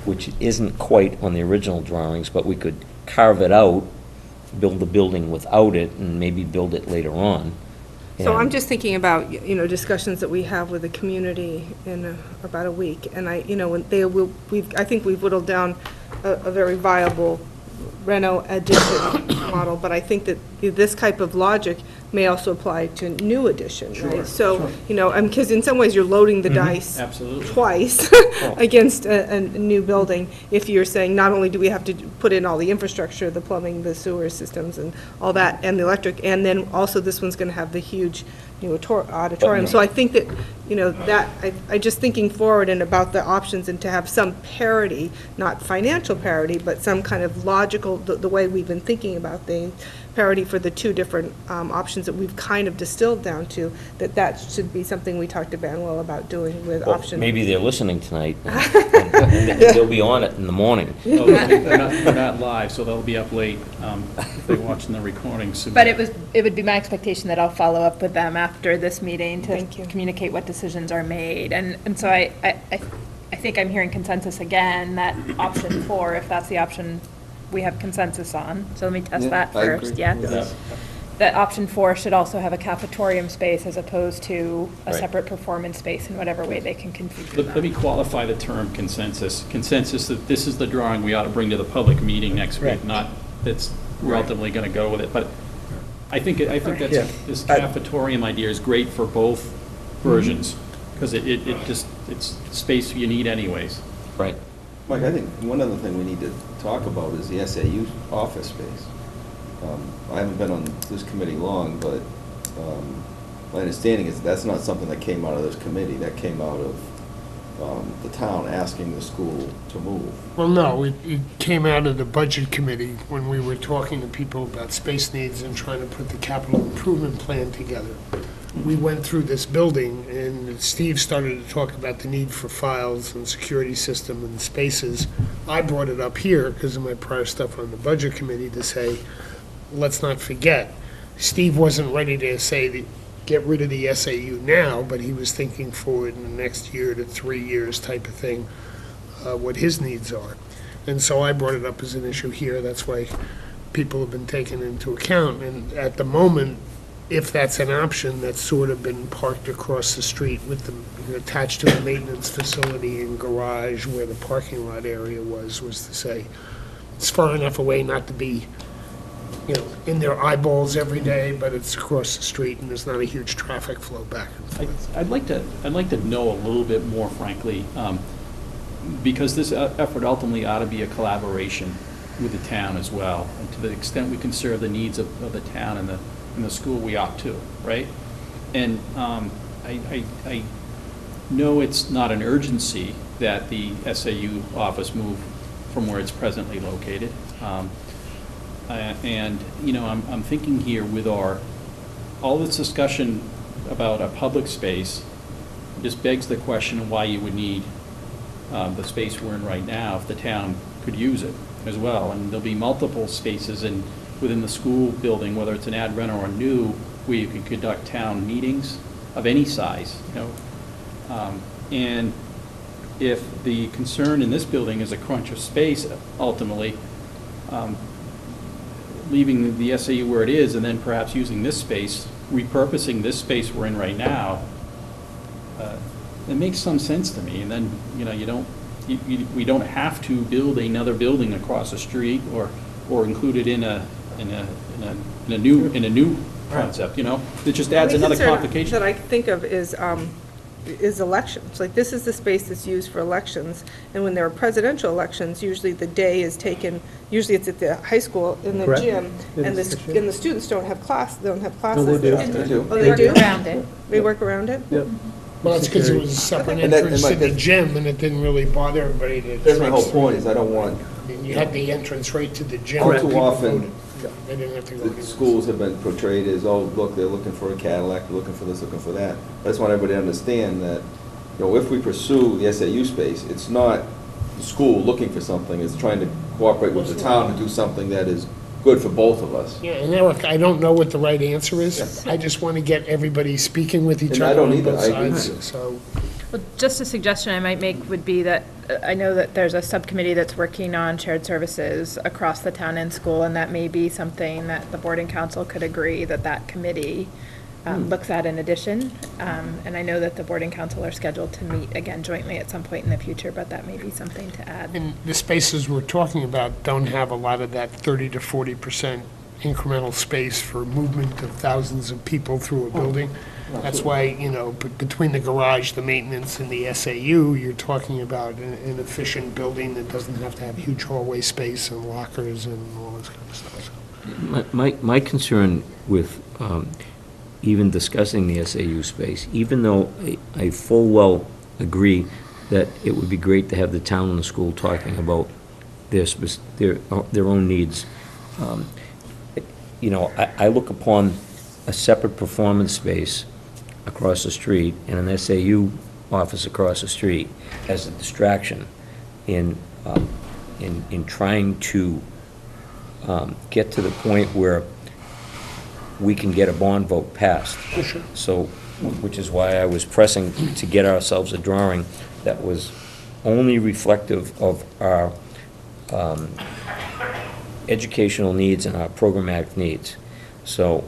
which isn't quite on the original drawings, but we could carve it out, build the building without it, and maybe build it later on. So I'm And- just thinking about, discussions that we have with the community in about a week, and I think we've whittled down a very viable reno addition model, but I think that this type of logic may also apply to new addition, right? So, because in some ways you're loading the dice Absolutely. twice against a new building, if you're saying not only do we have to put in all the infrastructure, the plumbing, the sewer systems and all that, and the electric, and then also this one's gonna have the huge new auditorium. So I think that, I just thinking forward and about the options, and to have some parity, not financial parity, but some kind of logical, the way we've been thinking about things, parity for the 2 different options that we've kind of distilled down to, that should be something we talked to Banwell about doing with Well, option. maybe they're listening tonight, and they'll be on it in the morning. Oh, they're not live, so they'll be up late if they're watching the recording. So- But it would be my expectation that I'll follow up with them after this meeting to Thank you. communicate what decisions are made. And so I think I'm hearing consensus again, that option 4, if that's the option we have consensus on. So let me test that I agree. first, yeah? Yeah. That option 4 should also have a cafetorium space as opposed to a Right. separate performance space in whatever way they can configure Let that. me qualify the term consensus. Consensus that this is the drawing we ought to bring to the public meeting next week, not that's we're ultimately going to go with it. But I think Yeah. this cafetorium idea is great for both versions, because it it's space you need anyways. Right. Mike, I think one other thing we need to talk about is the SAU office space. I haven't been on this committee long, but my understanding is that's not something that came out of this committee. That came out of the town asking the school to move. Well, no, it came out of the budget committee when we were talking to people about space needs and trying to put the capital improvement plan together. We went through this building, and Steve started to talk about the need for files and security system and spaces. I brought it up here because of my prior stuff on the budget committee to say, let's not forget, Steve wasn't ready to say that get rid of the SAU now, but he was thinking forward in the next year to 3 years type of thing, what his needs are. And so I brought it up as an issue here. That's why people have been taken into account. And at the moment, if that's an option, that's sort of been parked across the street with the, attached to the maintenance facility and garage where the parking lot area was to say, it's far enough away not to be, in their eyeballs every day, but it's across the street and there's not a huge traffic flow back and forth. I'd like to know a little bit more, frankly, because this effort ultimately ought to be a collaboration with the town as well. And to the extent we can serve the needs of the town and the school, we ought to, right? And I know it's not an urgency that the SAU office move from where it's presently located. And, I'm thinking here with all this discussion about a public space, just begs the question of why you would need the space we're in right now if the town could use it as well. And there'll be multiple spaces within the school building, whether it's an ad rent or a new, where you can conduct town meetings of any size, and if the concern in this building is a crunch of space, ultimately, leaving the SAU where it is and then perhaps using this space, repurposing this space we're in right now, it makes some sense to me. And then, we don't have to build another building across the street or include it in a new concept, It just adds another complication. That I think of is elections. Like, this is the space that's used for elections, and when there are presidential elections, usually the day is taken, usually it's at the high school in the Correct. gym, It and is, and the students don't have classes No, they do. They do. Oh, they do? Around it. We work around it? Yep. Well, that's because it was a separate And that- entrance and to the like- gym, and it didn't really bother everybody to. That's my whole point, is I don't want, You had the entrance right to the gym. all too People often, voted. They didn't have to go. the schools have been portrayed as, oh, look, they're looking for a Cadillac, they're looking for this, looking for that. I just want everybody to understand that, if we pursue the SAU space, it's not the school looking for something, it's trying to cooperate with the town to do something that is good for both of us. Yeah, and Eric, I don't know what the right answer is. I just want to get everybody speaking with each And I other don't on either. both I agree sides, with you. so. Well, just a suggestion I might make would be that, I know that there's a subcommittee that's working on shared services across the town and school, and that may be something that the board and council could agree that committee looks at in addition. And I know that the board and council are scheduled to meet again jointly at some point in the future, but that may be something to add. And the spaces we're talking about don't have a lot of that 30 to 40% incremental space for movement of thousands of people through a building. That's why, between the garage, the maintenance, and the SAU, you're talking about an efficient building that doesn't have to have huge hallway space and lockers and all this kind of stuff. My concern with even discussing the SAU space, even though I full well agree that it would be great to have the town and the school talking about their own needs, I look upon a separate performance space across the street and an SAU office across the street as a distraction in trying to get to the point where we can get a bond vote passed. So, which is why I was pressing to get ourselves a drawing that was only reflective of our educational needs and our programmatic needs. So,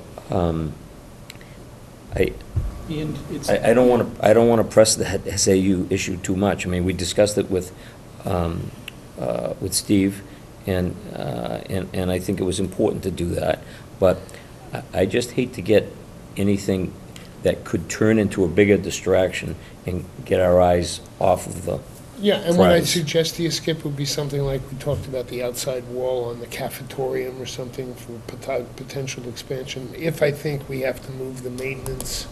And it's, I don't want to press the SAU issue too much. I mean, we discussed it with Steve, and I think it was important to do that. But I just hate to get anything that could turn into a bigger distraction and get our eyes off of the, Yeah, and what I'd Prize. suggest to you, Skip, would be something like we talked about the outside wall on the cafetorium or something for potential expansion. If I think we have to move the maintenance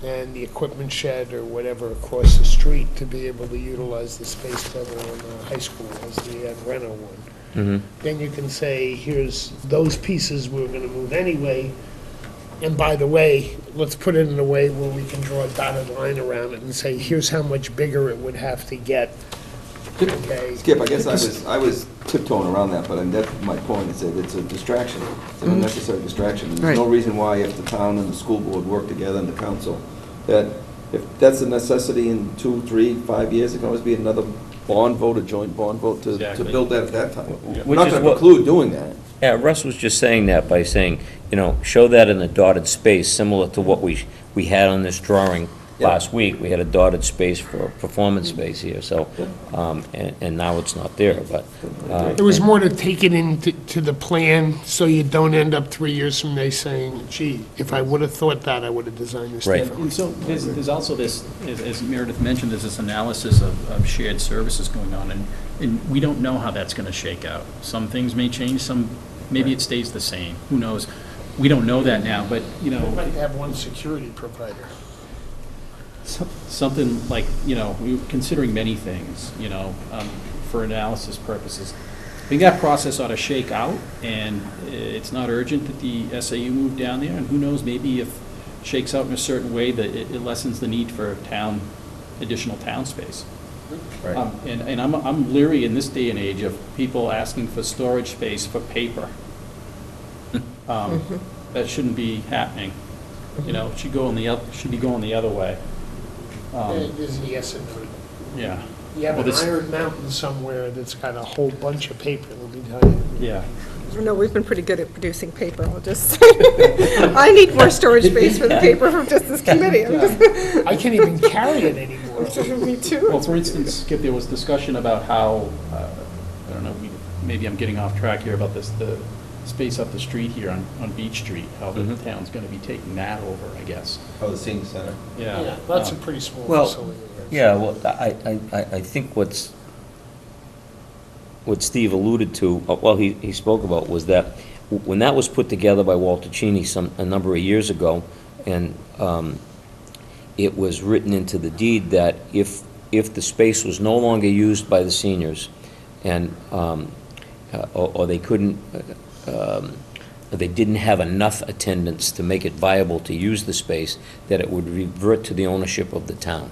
and the equipment shed or whatever across the street to be able to utilize the space better on the high school as the Reno one, then you can say, here's those pieces we're gonna move anyway. And by the way, let's put it in a way where we can draw a dotted line around it and say, here's how much bigger it would have to get. Okay? Skip, I guess I was tiptoeing around that, but that's my point, is that it's a distraction. It's an unnecessary distraction. And there's no Right. reason why, if the town and the school board work together and the council, that if that's a necessity in 2, 3, 5 years, it can always be another bond vote, a joint bond vote to Exactly. build that at that time. We're Which not is going to what- preclude doing that. yeah, Russ was just saying that by saying, show that in a dotted space, similar to what we had on this drawing Yeah. last week. We had a dotted space for a performance space here, so, and now it's not there, but. It was more to take it into to the plan, so you don't end up 3 years from now saying, gee, if I would have thought that, I would have designed this Right. differently. And so there's also this, as Meredith mentioned, there's this analysis of shared services going on, and we don't know how that's going to shake out. Some things may change, maybe it stays the same, who knows? We don't know that now, but, We'd like to have one security provider. something like, we're considering many things, for analysis purposes. I think that process ought to shake out, and it's not urgent that the SAU move down there, and who knows, maybe if it shakes out in a certain way, that it lessens the need for additional town space. Right. And I'm leery in this day and age of people asking for storage space for paper. That shouldn't be happening. It should be going the other way. There's a yes and no. Yeah. You have Well, an this- Iron Mountain somewhere that's got a whole bunch of paper, let me tell you. Yeah. No, we've been pretty good at producing paper, I'll just say. I need more storage space for the paper from just this committee. I'm just- I can't even carry it anymore. Me too. Well, for instance, Skip, there was discussion about how, I don't know, maybe I'm getting off track here about this, the space up the street here on Beach Street, how the town's gonna be taking that over, I guess. Oh, the senior center. Yeah, that's a pretty small Well, facility. Yeah, well, I think what Steve alluded to, he spoke about, was that when that was put together by Walter Cheney a number of years ago, and it was written into the deed that if the space was no longer used by the seniors, and, or they couldn't, they didn't have enough attendance to make it viable to use the space, that it would revert to the ownership of the town.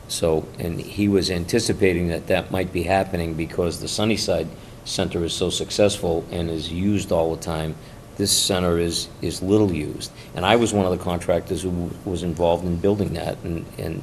So, and he was anticipating that might be happening because the Sunnyside Center is so successful and is used all the time. This center is little used. And I was one of the contractors who was involved in building that, and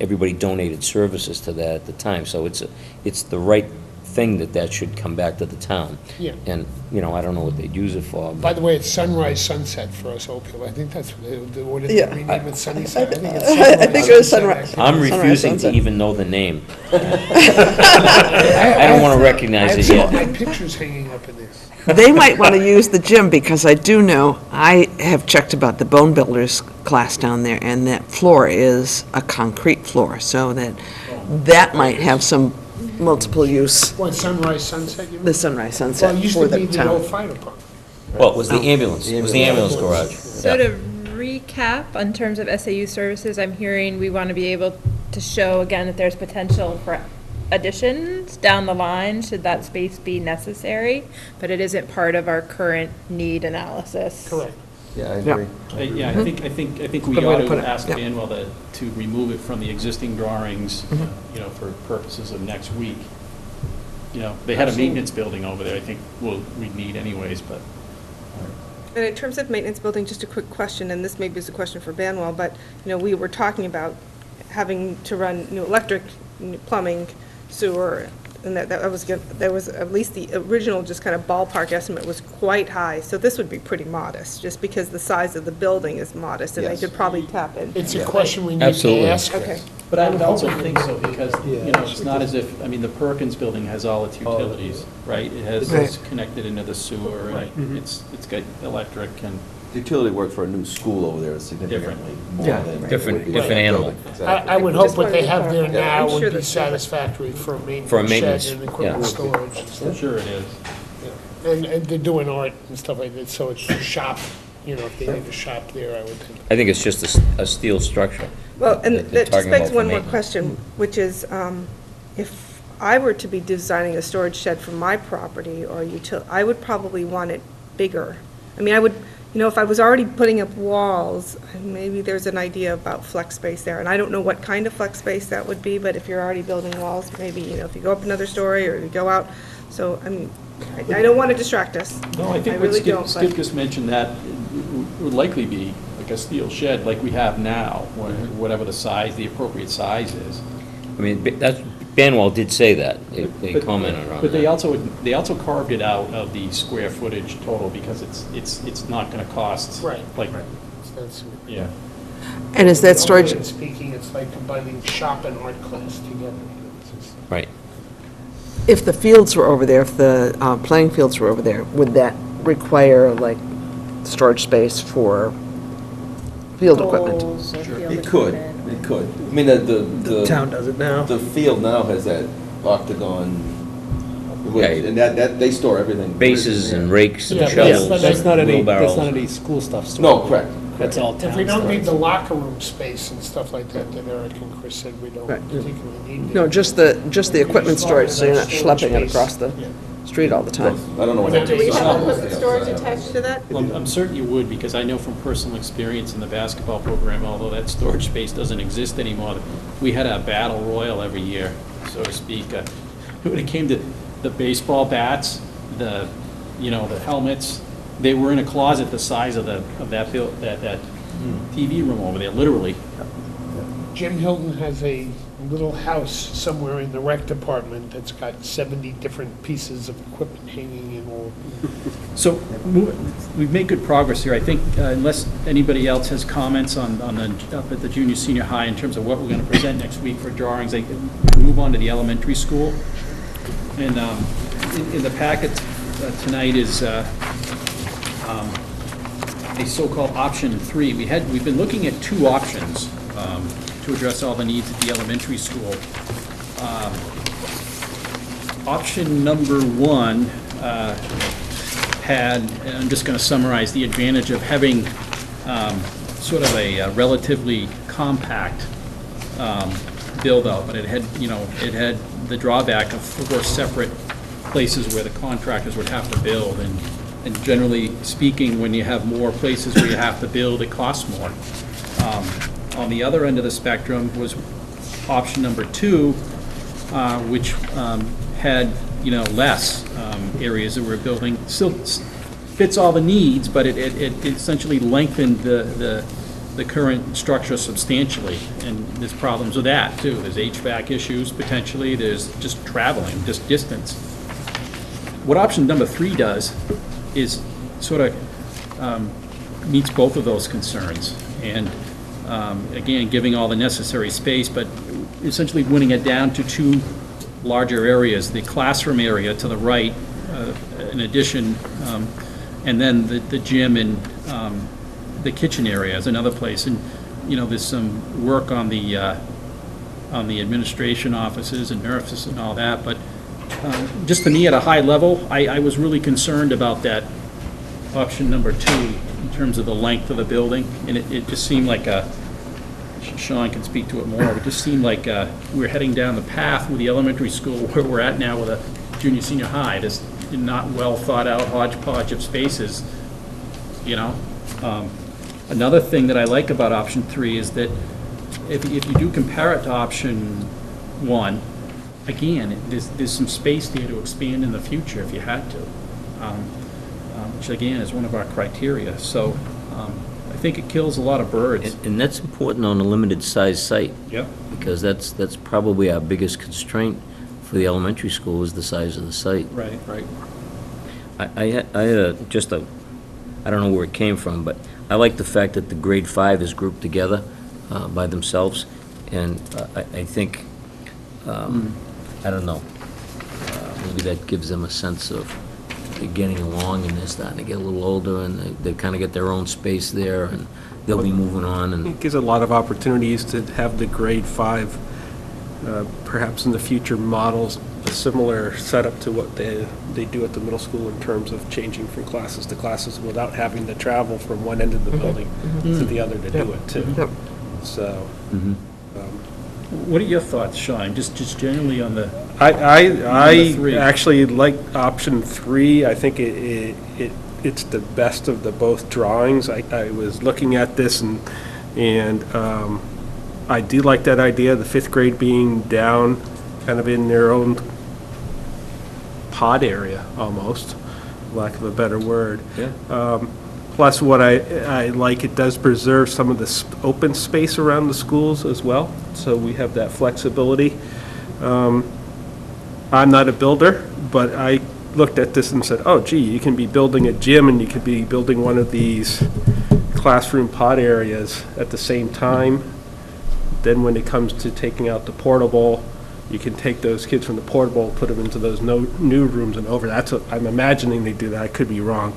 everybody donated services to that at the time. So it's the right thing that should come back to the town. Yeah. And, I don't know what they'd use it for. By the way, it's sunrise, sunset for us old people. I think that's what it is. Yeah. Rename it Sunnyside. I think it's I think it was sunrise. sunrise. I'm refusing to Sunset. even know the name. I don't want to recognize it I yet. have my pictures hanging up in this. They might want to use the gym, because I do know, I have checked about the Bone Builders class down there, and that floor is a concrete floor, so that might have some multiple use, What, sunrise, sunset, you mean? the sunrise Well, sunset it used for to be the the old town. fire department. Well, it was the ambulance, it was the ambulance garage. So Yeah. to recap, in terms of SAU services, I'm hearing we want to be able to show again that there's potential for additions down the line, should that space be necessary, but it isn't part of our current need analysis. Correct. Yeah, I Yeah. agree. Yeah, I think we Good way ought to put to it, ask yeah. Banwell to remove it from the existing drawings, for purposes of next week. They had a maintenance building over there, I think we'd need anyways, but. And in terms of maintenance building, just a quick question, and this maybe is a question for Banwell, but, we were talking about having to run new electric, new plumbing, sewer, and that was at least the original just kind of ballpark estimate was quite high. So this would be pretty modest, just because the size of the building is modest, and they Yes. could probably tap in. It's a question we need to Absolutely. ask. Okay. But I would also think so, because, it's not as if, the Perkins building has all its utilities, right? It has, Right. it's connected into the sewer, and it's got electric, and The utility work for a new school over there is significantly more Yeah, than. it different- would be different for a animal. building. I Exactly. would I hope just what they wanted to have there clarify. now I'm would sure be that's- satisfactory for a For a maintenance shed maintenance, and equipment yeah. storage and stuff. Sure it is. And they're doing art and stuff like that, so it's a shop, if they need a shop there, I would think. I think it's just a steel structure. Well, and that they're that just talking begs about for one more maintenance. question, which is, if I were to be designing a storage shed for my property or I would probably want it bigger. I mean, I would, if I was already putting up walls, maybe there's an idea about flex space there. And I don't know what kind of flex space that would be, but if you're already building walls, maybe, if you go up another story or you go out. So, I don't want to distract us. No, I think what really Skip don't, Skip but- just mentioned, that would likely be like a steel shed like we have now, whatever the size, the appropriate size is. I mean, Banwell did say that. They But- commented on that. But they also carved it out of the square footage total because it's not gonna cost. Right. Like, That's- yeah. And is that storage, Normally speaking, it's like combining shop and art class together. It's just- Right. if the fields were over there, if the playing fields were over there, would that require, like, storage space for field equipment? Poles or field It could, equipment. it could. I mean, the The town does it now. The field now has that octagon, Yeah. and that, they store everything. Bases and rakes and Yeah, shovels, but That's not any wheelbarrows. school stuff. No, correct. That's all town If we don't need the stuff. locker room space and stuff like that, then Eric and Chris said we don't Right. particularly need. No, it. just the equipment storage, so you're not Storage schlepping it space. across the Yeah. street all the time. I don't know what. Do we have equipment storage attached to that? Well, I'm certain you would, because I know from personal experience in the basketball program, although that storage space doesn't exist anymore, we had a battle royal every year, so to speak. When it came to the baseball bats, the helmets, they were in a closet the size of that TV room over there, literally. Jim Hilton has a little house somewhere in the rec department that's got 70 different pieces of equipment hanging in all. So we've made good progress here. I think unless anybody else has comments up at the junior, senior high in terms of what we're going to present next week for drawings, I can move on to the elementary school. And in the packet tonight is a so-called option 3. We've been looking at 2 options to address all the needs at the elementary school. Option number 1 had, and I'm just going to summarize, the advantage of having sort of a relatively compact build-out, but it had the drawback of 4 separate places where the contractors would have to build, and generally speaking, when you have more places where you have to build, it costs more. On the other end of the spectrum was option number 2, which had, less areas that we're building. Still fits all the needs, but it essentially lengthened the current structure substantially. And there's problems with that, too. There's HVAC issues, potentially. There's just traveling, just distance. What option number 3 does is sort of meets both of those concerns. And again, giving all the necessary space, but essentially winning it down to 2 larger areas, the classroom area to the right, in addition, and then the gym and the kitchen area is another place. And, there's some work on the administration offices and nurses and all that, but just to me, at a high level, I was really concerned about that option number 2 in terms of the length of the building, and it just seemed like Sean can speak to it more, it just seemed like we're heading down the path with the elementary school where we're at now with a junior, senior high, this not well thought out hodgepodge of spaces, Another thing that I like about option 3 is that if you do compare it to option 1, again, there's some space there to expand in the future if you had to, which again is one of our criteria. So I think it kills a lot of birds. And that's important on a limited size site, Yep. because that's probably our biggest constraint for the elementary school is the size of the site. Right, right. I had just I don't know where it came from, but I like the fact that the grade 5 is grouped together by themselves, and I think, I don't know, maybe that gives them a sense of they're getting along, and they're starting to get a little older, and they kind of get their own space there, and they'll be moving on, and It gives a lot of opportunities to have the grade 5, perhaps in the future, models a similar setup to what they do at the middle school in terms of changing from classes to classes without having to travel from one end of the building to the other to do it, too. Yep. So, What are your thoughts, Sean, just generally on the, I three. actually like option 3. I think it's the best of the both drawings. I was looking at this and I do like that idea, the 5th grade being down kind of in their own pod area almost, lack of a better word. yeah. Plus, what I like, it does preserve some of the open space around the schools as well, so we have that flexibility. I'm not a builder, but I looked at this and said, oh gee, you can be building a gym and you could be building one of these classroom pod areas at the same time. Then when it comes to taking out the portable, you can take those kids from the portable, put them into those new rooms and over. That's what I'm imagining they do that. I could be wrong.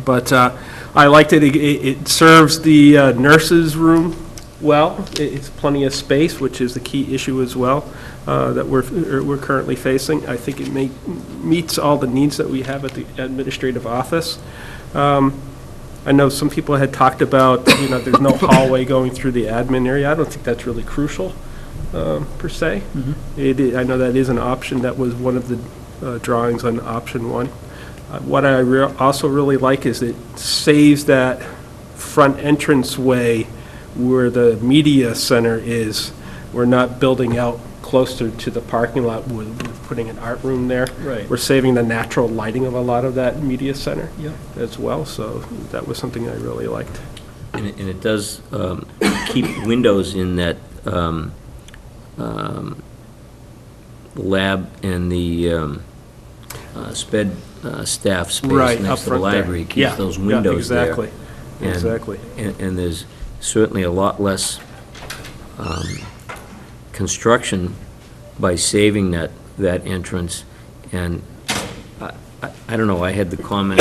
But I liked it. It serves the nurses' room well. It's plenty of space, which is the key issue as well that we're currently facing. I think it meets all the needs that we have at the administrative office. I know some people had talked about, there's no hallway going through the admin area. I don't think that's really crucial, per se. I know that is an option. That was one of the drawings on option 1. What I also really like is it saves that front entranceway where the media center is. We're not building out closer to the parking lot with putting an art room there. Right. We're saving the natural lighting of a lot of that media center Yeah. as well, so that was something I really liked. And it does keep windows in that lab and the sped staff space Right, up next to the front there. library. It Yeah, keeps those yeah, windows there. exactly, And- exactly. And there's certainly a lot less construction by saving that entrance. And I don't know, I had the comment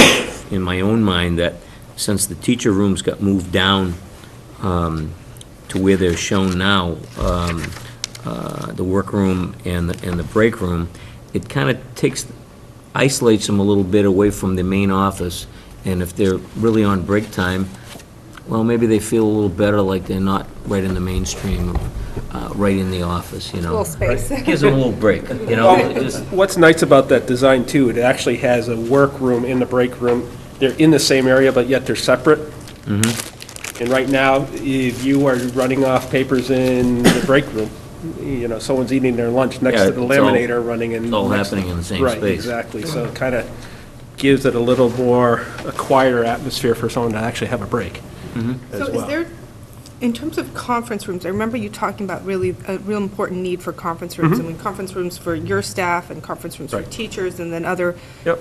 in my own mind that since the teacher rooms got moved down to where they're shown now, the workroom and the break room, it kind of isolates them a little bit away from the main office. And if they're really on break time, well, maybe they feel a little better, like they're not right in the mainstream, right in the office, Little space. Gives them a little break, it just- What's nice about that design too, it actually has a workroom in the break room. They're in the same area, but yet they're separate. And right now, if you are running off papers in the break room, someone's eating their lunch next Yeah, to the it's all- laminator running in. it's all next- happening in the same Right, space. exactly. So it kind of gives it a little more, a quieter atmosphere for someone to actually have a break as So is well. there, in terms of conference rooms, I remember you talking about really, a real important need for conference rooms. I mean, conference rooms for your staff and conference rooms for Right. teachers and then other, Yep.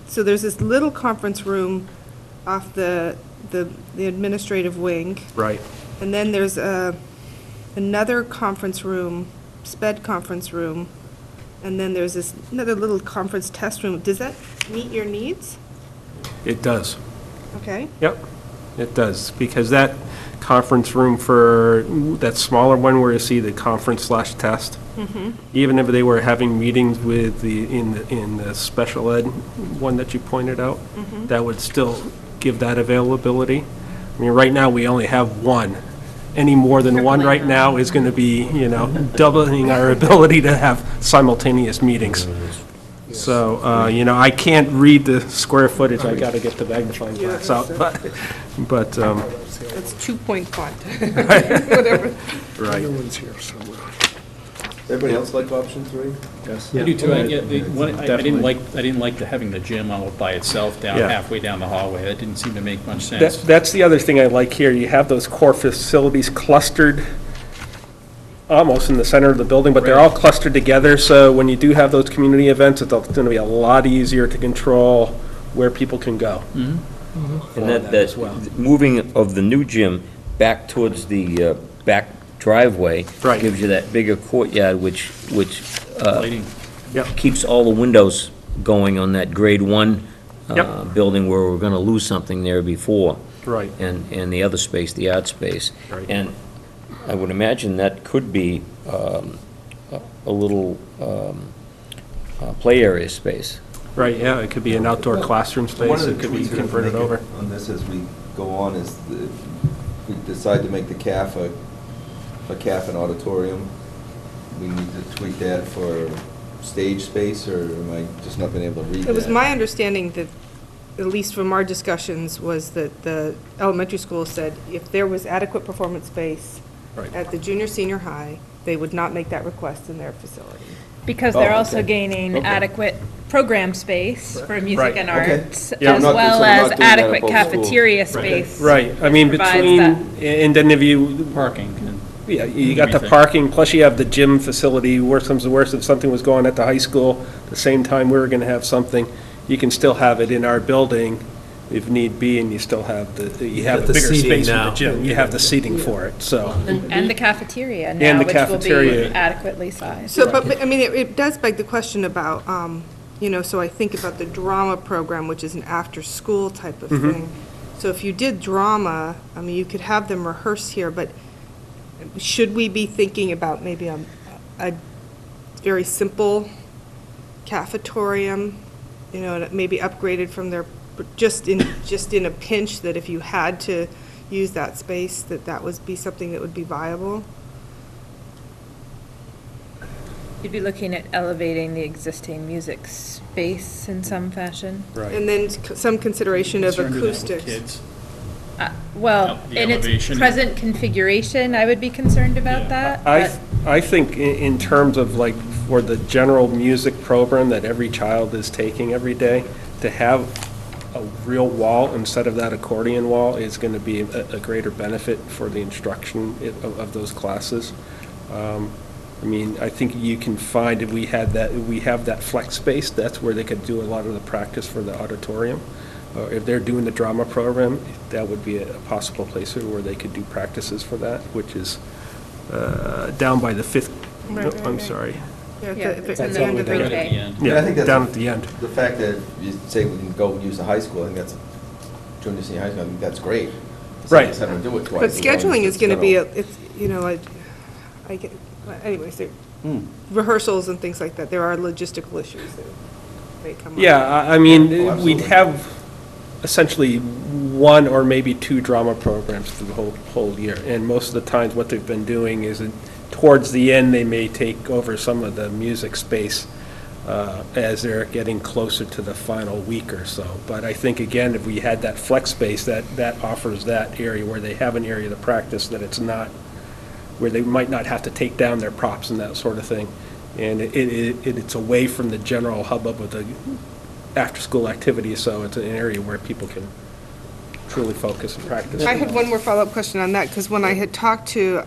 So there's this little conference room off the administrative wing. Right. And then there's another conference room, sped conference room, and then there's this another little conference test room. Does that meet your needs? It does. Okay. Yep, it does, because that conference room for, that smaller one where you see the conference/test, even if they were having meetings with in the special ed one that you pointed out, that would still give that availability. I mean, right now, we only have one. Any more than one right now is going to be, doubling our ability to have simultaneous meetings. So, I can't read the square footage, I got to get the magnifying glass out, but, That's 2-point font. Whatever. right. Other one's here somewhere. Everybody else like option 3? Yes. I do too. I didn't Definitely. like having the gym all by itself down Yeah. halfway down the hallway. That didn't seem to make much sense. That's the other thing I like here. You have those core facilities clustered almost in the center of the building, but they're all clustered together. So when you do have those community events, it's going to be a lot easier to control where people can go. and that as well. moving of the new gym back towards the back driveway Right. gives you that bigger courtyard, which Lighting. keeps all the windows going on that grade one Yep. building where we're going to lose something there before. Right. And the other space, the art space. Right. And I would imagine that could be a little play area space. Right, yeah, it could be an outdoor classroom One space, of the it could be tweaks we have to converted make over. on this as we go on is if we decide to make the CAF a CAF and auditorium, we need to tweak that for stage space, or am I just not been able to read that? It was my understanding that, at least from our discussions, was that the elementary school said if there was adequate performance space Right. at the junior, senior high, they would not make that request in their facility. Because they're Oh, also okay. gaining Okay. adequate program space for music Right. and Okay. arts, Yeah. as So we're not- well so we're not as doing that at adequate both schools. cafeteria space. Right, I mean, provides between, that. and then if you, Parking. and- yeah, you got the Everything. parking, plus you have the gym facility, worst comes to worst, if something was going at the high school, the same time we were gonna have something, you can still have it in our building if need be, and you still have you have got a the bigger seating space for the now. gym, you have the seating for it, so. And the cafeteria And now, the which will be cafeteria. adequately sized. So, but, I mean, it does beg the question about, so I think about the drama program, which is an after-school type of thing. So if you did drama, I mean, you could have them rehearse here, but should we be thinking about maybe a very simple cafetorium, maybe upgraded from their, just in a pinch, that if you had to use that space, that would be something that would be viable? You'd be looking at elevating the existing music space in some fashion. And then some consideration of Concerned with that with acoustics. kids. Well, The in its elevation. present configuration, I would be concerned about that. I think in terms of like, for the general music program that every child is taking every day, to have a real wall instead of that accordion wall is going to be a greater benefit for the instruction of those classes. I mean, I think you can find if we have that flex space, that's where they could do a lot of the practice for the auditorium. If they're doing the drama program, that would be a possible place where they could do practices for that, which is down by the fifth, Right, no, right, I'm right. sorry. Yeah, Yeah, if it's it's in the end the of the Right at day. the end. Yeah, I think Yeah, that's down a- at the end. The fact that you say we can go use the high school, I think that's, junior, senior high school, I think that's great. Right. Just having to do it twice. But as long as scheduling is it's going to be, gonna- I get, anyways, rehearsals and things like that, there are logistical issues that may come up. Yeah, I mean, Oh, we'd absolutely. have essentially one or maybe two drama programs through the whole year. And most of the times, what they've been doing is towards the end, they may take over some of the music space as they're getting closer to the final week or so. But I think, again, if we had that flex space, that offers that area where they have an area to practice, that it's not, where they might not have to take down their props and that sort of thing. And it's away from the general hubbub of the after-school activities, so it's an area where people can truly focus and practice. I had one more follow-up question on that, because when I had talked to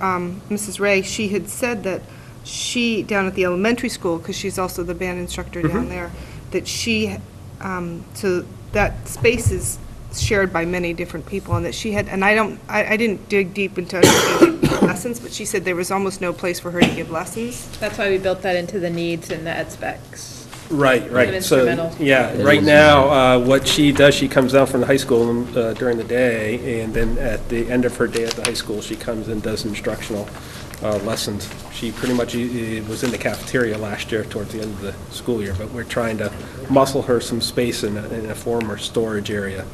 Mrs. Ray, she had said that she, down at the elementary school, because she's also the band instructor down there, that she, so that space is shared by many different people, and that she had, and I didn't dig deep into lessons, but she said there was almost no place for her to give lessons. That's why we built that into the needs and the ed specs. Right, right. So, instrumental. yeah, It right is. now, what she does, she comes down from the high school during the day, and then at the end of her day at the high school, she comes and does instructional lessons. She pretty much was in the cafeteria last year towards the end of the school year, but we're trying to muscle her some space in a former storage area.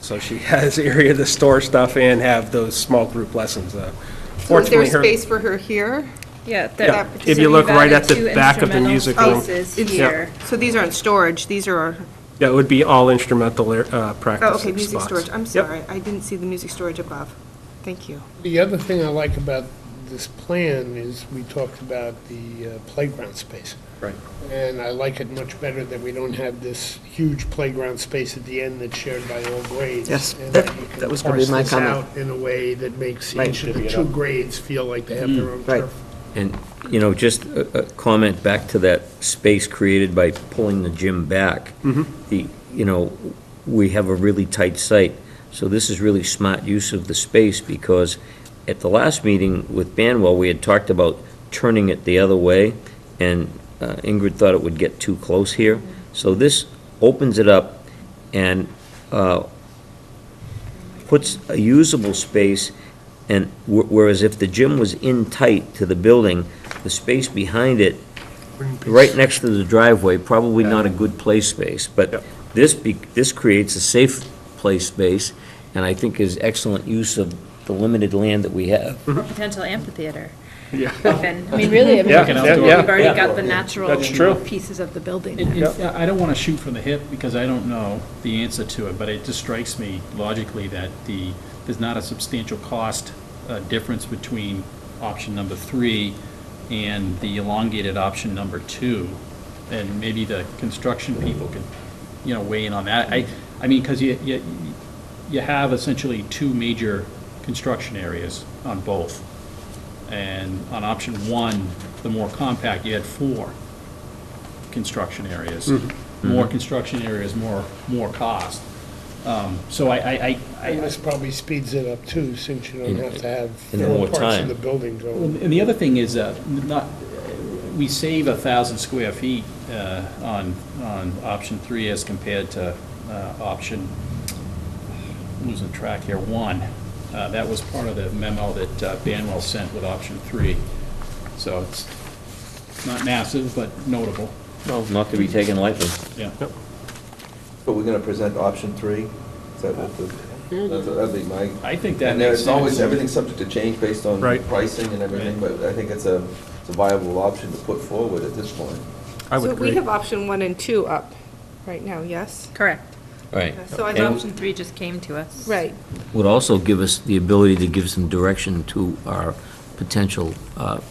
So she has area to store stuff and have those small group lessons. So is there Fortunately, her. space for her here? Yeah. Yeah, that- if so you look we've right added at the two back of the instrumental music room. spaces Yeah. here. So these aren't storage, these are, Yeah, it would be all instrumental practice oh, okay, music spots. storage, I'm Yep. sorry, I didn't see the music storage above. Thank you. The other thing I like about this plan is we talked about the playground space. Right. And I like it much better that we don't have this huge playground space at the end that's shared by all grades. Yes, And that- you can that was gonna be parse my this comment. out in a way that makes Right. each of the two grades feel like they have their own Right. turf. And, just a comment back to that space created by pulling the gym back. The, we have a really tight site, so this is really smart use of the space, because at the last meeting with Banwell, we had talked about turning it the other way, and Ingrid thought it would get too close here, So this opens it up and puts a usable space, and whereas if the gym was in tight to the building, the space behind it, right next to the driveway, probably not a good play space. But this creates a safe play space, and I think is excellent use of the limited land that we have. Or potential amphitheater. Yeah. Even. I mean, really, I mean, Yeah, because yeah, we've yeah. already got the natural That's true. pieces of the building. And I don't want to shoot from the hip because I don't know the answer to it, but it just strikes me logically that there's not a substantial cost difference between option number 3 and the elongated option number 2. And maybe the construction people can, weigh in on that. I mean, because you have essentially 2 major construction areas on both. And on option 1, the more compact, you had 4 construction areas. More construction areas, more cost. So And this probably speeds it up too, since you don't have to have And 4 more parts time. of the building going. And the other thing is, we save 1,000 square feet on option 3 as compared to option, losing track here, 1. That was part of the memo that Banwell sent with option 3. So it's not massive, but notable. Well, not to be taken lightly. Yeah. But we're gonna present option 3? Is that what that'd be my... I think that And makes there's always, sense. everything's subject to change based on Right. pricing and everything, but I think it's a viable option to put forward at this point. I would So we agree. have option 1 and 2 up right now, yes? Correct. Right. So I And thought, option 3 just came to us. right. Would also give us the ability to give some direction to our potential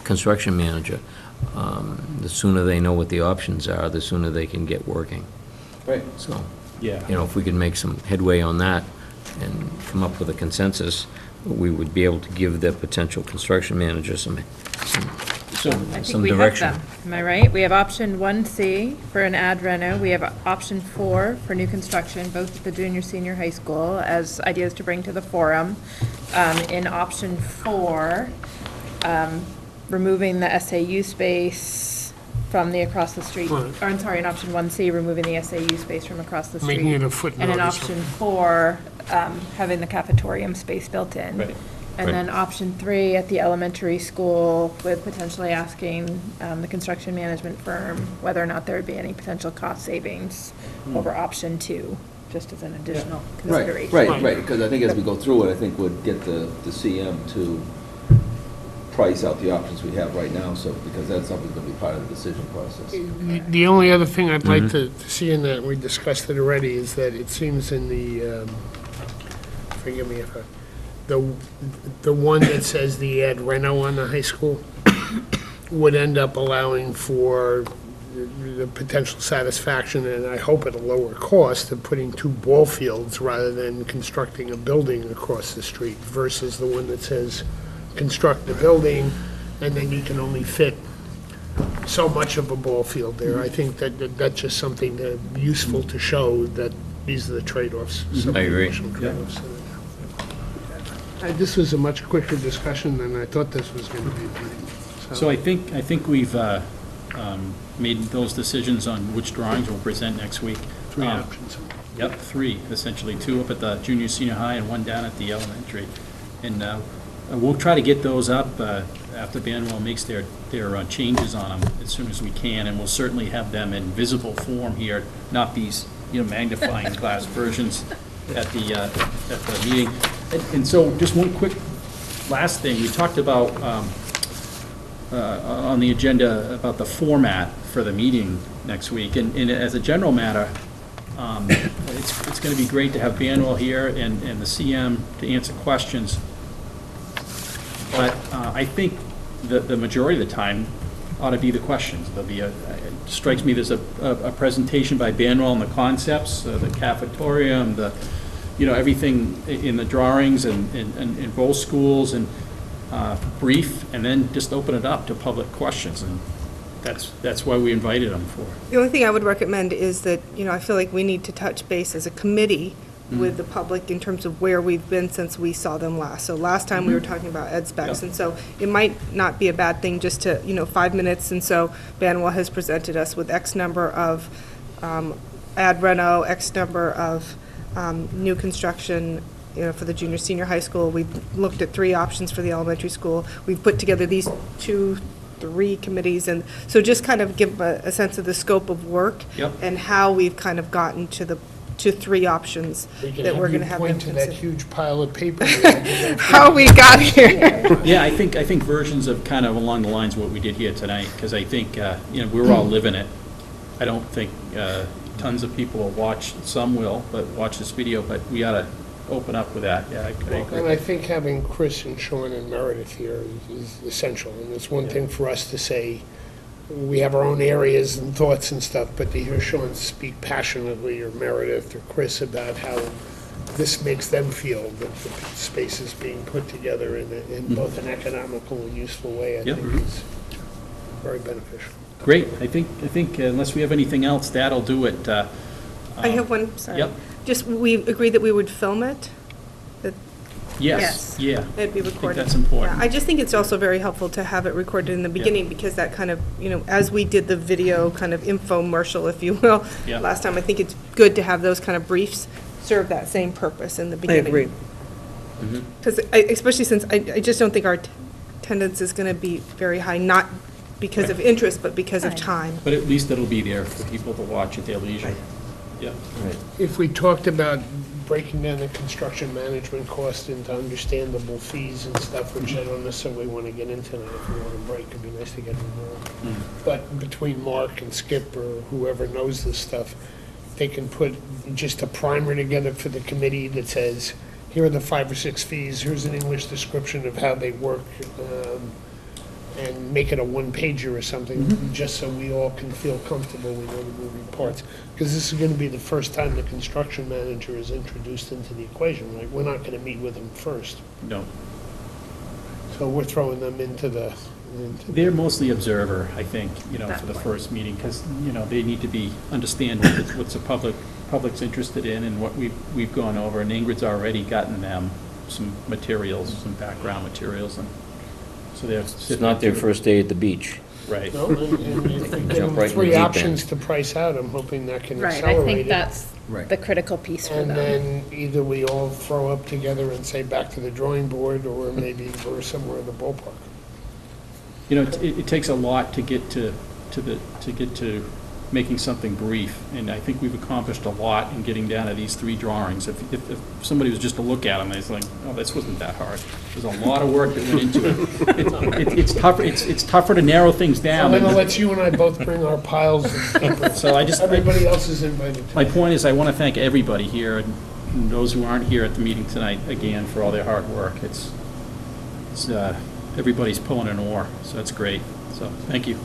construction manager. The sooner they know what the options are, the sooner they can get working. Right. So, Yeah. if we could make some headway on that and come up with a consensus, we would be able to give the potential construction manager some I think some we have direction. them. Am I right? We have option 1C for an ad reno. We have option 4 for new construction, both at the junior, senior high school, as ideas to bring to the forum. In option 4, removing the SAU space from the across the street, or I'm sorry, in option 1C, removing the SAU space from across the street. Making it a footnote And in or option 4, having the cafetorium space built in. Right. And Right. then option 3 at the elementary school with potentially asking the construction management firm whether or not there would be any potential cost savings over option 2, just as an additional consideration. Right, because I think as we go through it, I think we'd get the CM to price out the options we have right now, so, because that's something that'll be part of the decision process. The only other thing I'd like to see in that, we discussed it already, is that it seems in the, forgive me if I, the one that says the ad reno on the high school would end up allowing for the potential satisfaction, and I hope at a lower cost, of putting 2 ball fields rather than constructing a building across the street, versus the one that says construct the building, and then you can only fit so much of a ball field there. I think that's just something useful to show that these are the trade-offs. some I agree. emotional trade-offs. This was a much quicker discussion than I thought this was going to be. So I think we've made those decisions on which drawings we'll present next week. 3 options. Yep, 3, essentially, 2 up at the junior, senior high, and 1 down at the elementary. And we'll try to get those up after Banwell makes their changes on them as soon as we can, and we'll certainly have them in visible form here, not these, magnifying glass versions at the meeting. And so, just one quick last thing, we talked about on the agenda about the format for the meeting next week, and as a general matter, it's going to be great to have Banwell here and the CM to answer questions. But I think the majority of the time ought to be the questions. There'll be it strikes me there's a presentation by Banwell on the concepts, the cafetorium, everything in the drawings and in both schools, and brief, and then just open it up to public questions. And that's why we invited them for. The only thing I would recommend is that, I feel like we need to touch base as a committee with the public in terms of where we've been since we saw them last. So last time we were talking about ed specs, Yep. and so it might not be a bad thing just to, 5 minutes, and so Banwell has presented us with X number of add reno, X number of new construction, for the junior, senior high school. We've looked at 3 options for the elementary school. We've put together these 3 committees, and so just kind of give a sense of the scope of work. Yep. And how we've kind of gotten to 3 options that we're going to have them Point to that consider. huge pile of paper. there. How we got here. Yeah, I think versions of kind of along the lines of what we did here tonight, because I think, we're all living it. I don't think tons of people will watch, some will, but watch this video, but we ought to open up with that. Yeah, I And agree. I think having Chris and Sean and Meredith here is essential. And it's one thing for us to say, we have our own areas and thoughts and stuff, but to hear Sean speak passionately, or Meredith or Chris, about how this makes them feel that the space is being put together in both an economical and useful way, I Yep. think is very beneficial. Great, I think unless we have anything else, that'll do it. I have one, sorry. Yep. Just, we agreed that we would film it, that Yes, yeah. it'd be I think recorded. that's important. Yeah, I just think it's also very helpful to have it recorded in the beginning, because that kind of, as we did the video kind of infomercial, if you will, Yeah. last time, I think it's good to have those kind of briefs serve that same purpose in the I beginning. agree. Because, especially since I just don't think our attendance is going to be very high, not because of interest, but because of time. But at least it'll be there for people to watch at their leisure. Yeah. If we talked about breaking down the construction management cost into understandable fees and stuff, which I don't necessarily want to get into now, if we want to break, it'd be nice to get involved. But between Mark and Skip or whoever knows this stuff, they can put just a primer together for the committee that says, here are the 5 or 6 fees, here's an English description of how they work, and make it a one-pager or something, just so we all can feel comfortable we know the moving parts. Because this is going to be the first time the construction manager is introduced into the equation, right? We're not going to meet with them first. No. So we're throwing them into the They're mostly observer, I think, for the first meeting, because, they need to understand what's the public's interested in and what we've gone over. And Ingrid's already gotten them some materials, some background materials, and so they're. It's not their first day at the beach. Right. No, and if we give Jump them right in the 3 deep end. options to price out, I'm hoping that can Right, accelerate I it. think that's Right. the critical piece for And them. then either we all throw up together and say back to the drawing board, or maybe we're somewhere in the ballpark. It takes a lot to get to making something brief, and I think we've accomplished a lot in getting down to these 3 drawings. If somebody was just to look at them, they'd like, oh, this wasn't that hard. There's a lot of work that went into it. It's tougher to narrow things down. I'm going to let you and I both bring our piles of paper. So Everybody else is invited to. my point is, I want to thank everybody here, and those who aren't here at the meeting tonight, again, for all their hard work. It's everybody's pulling an oar, so that's great. So, thank you.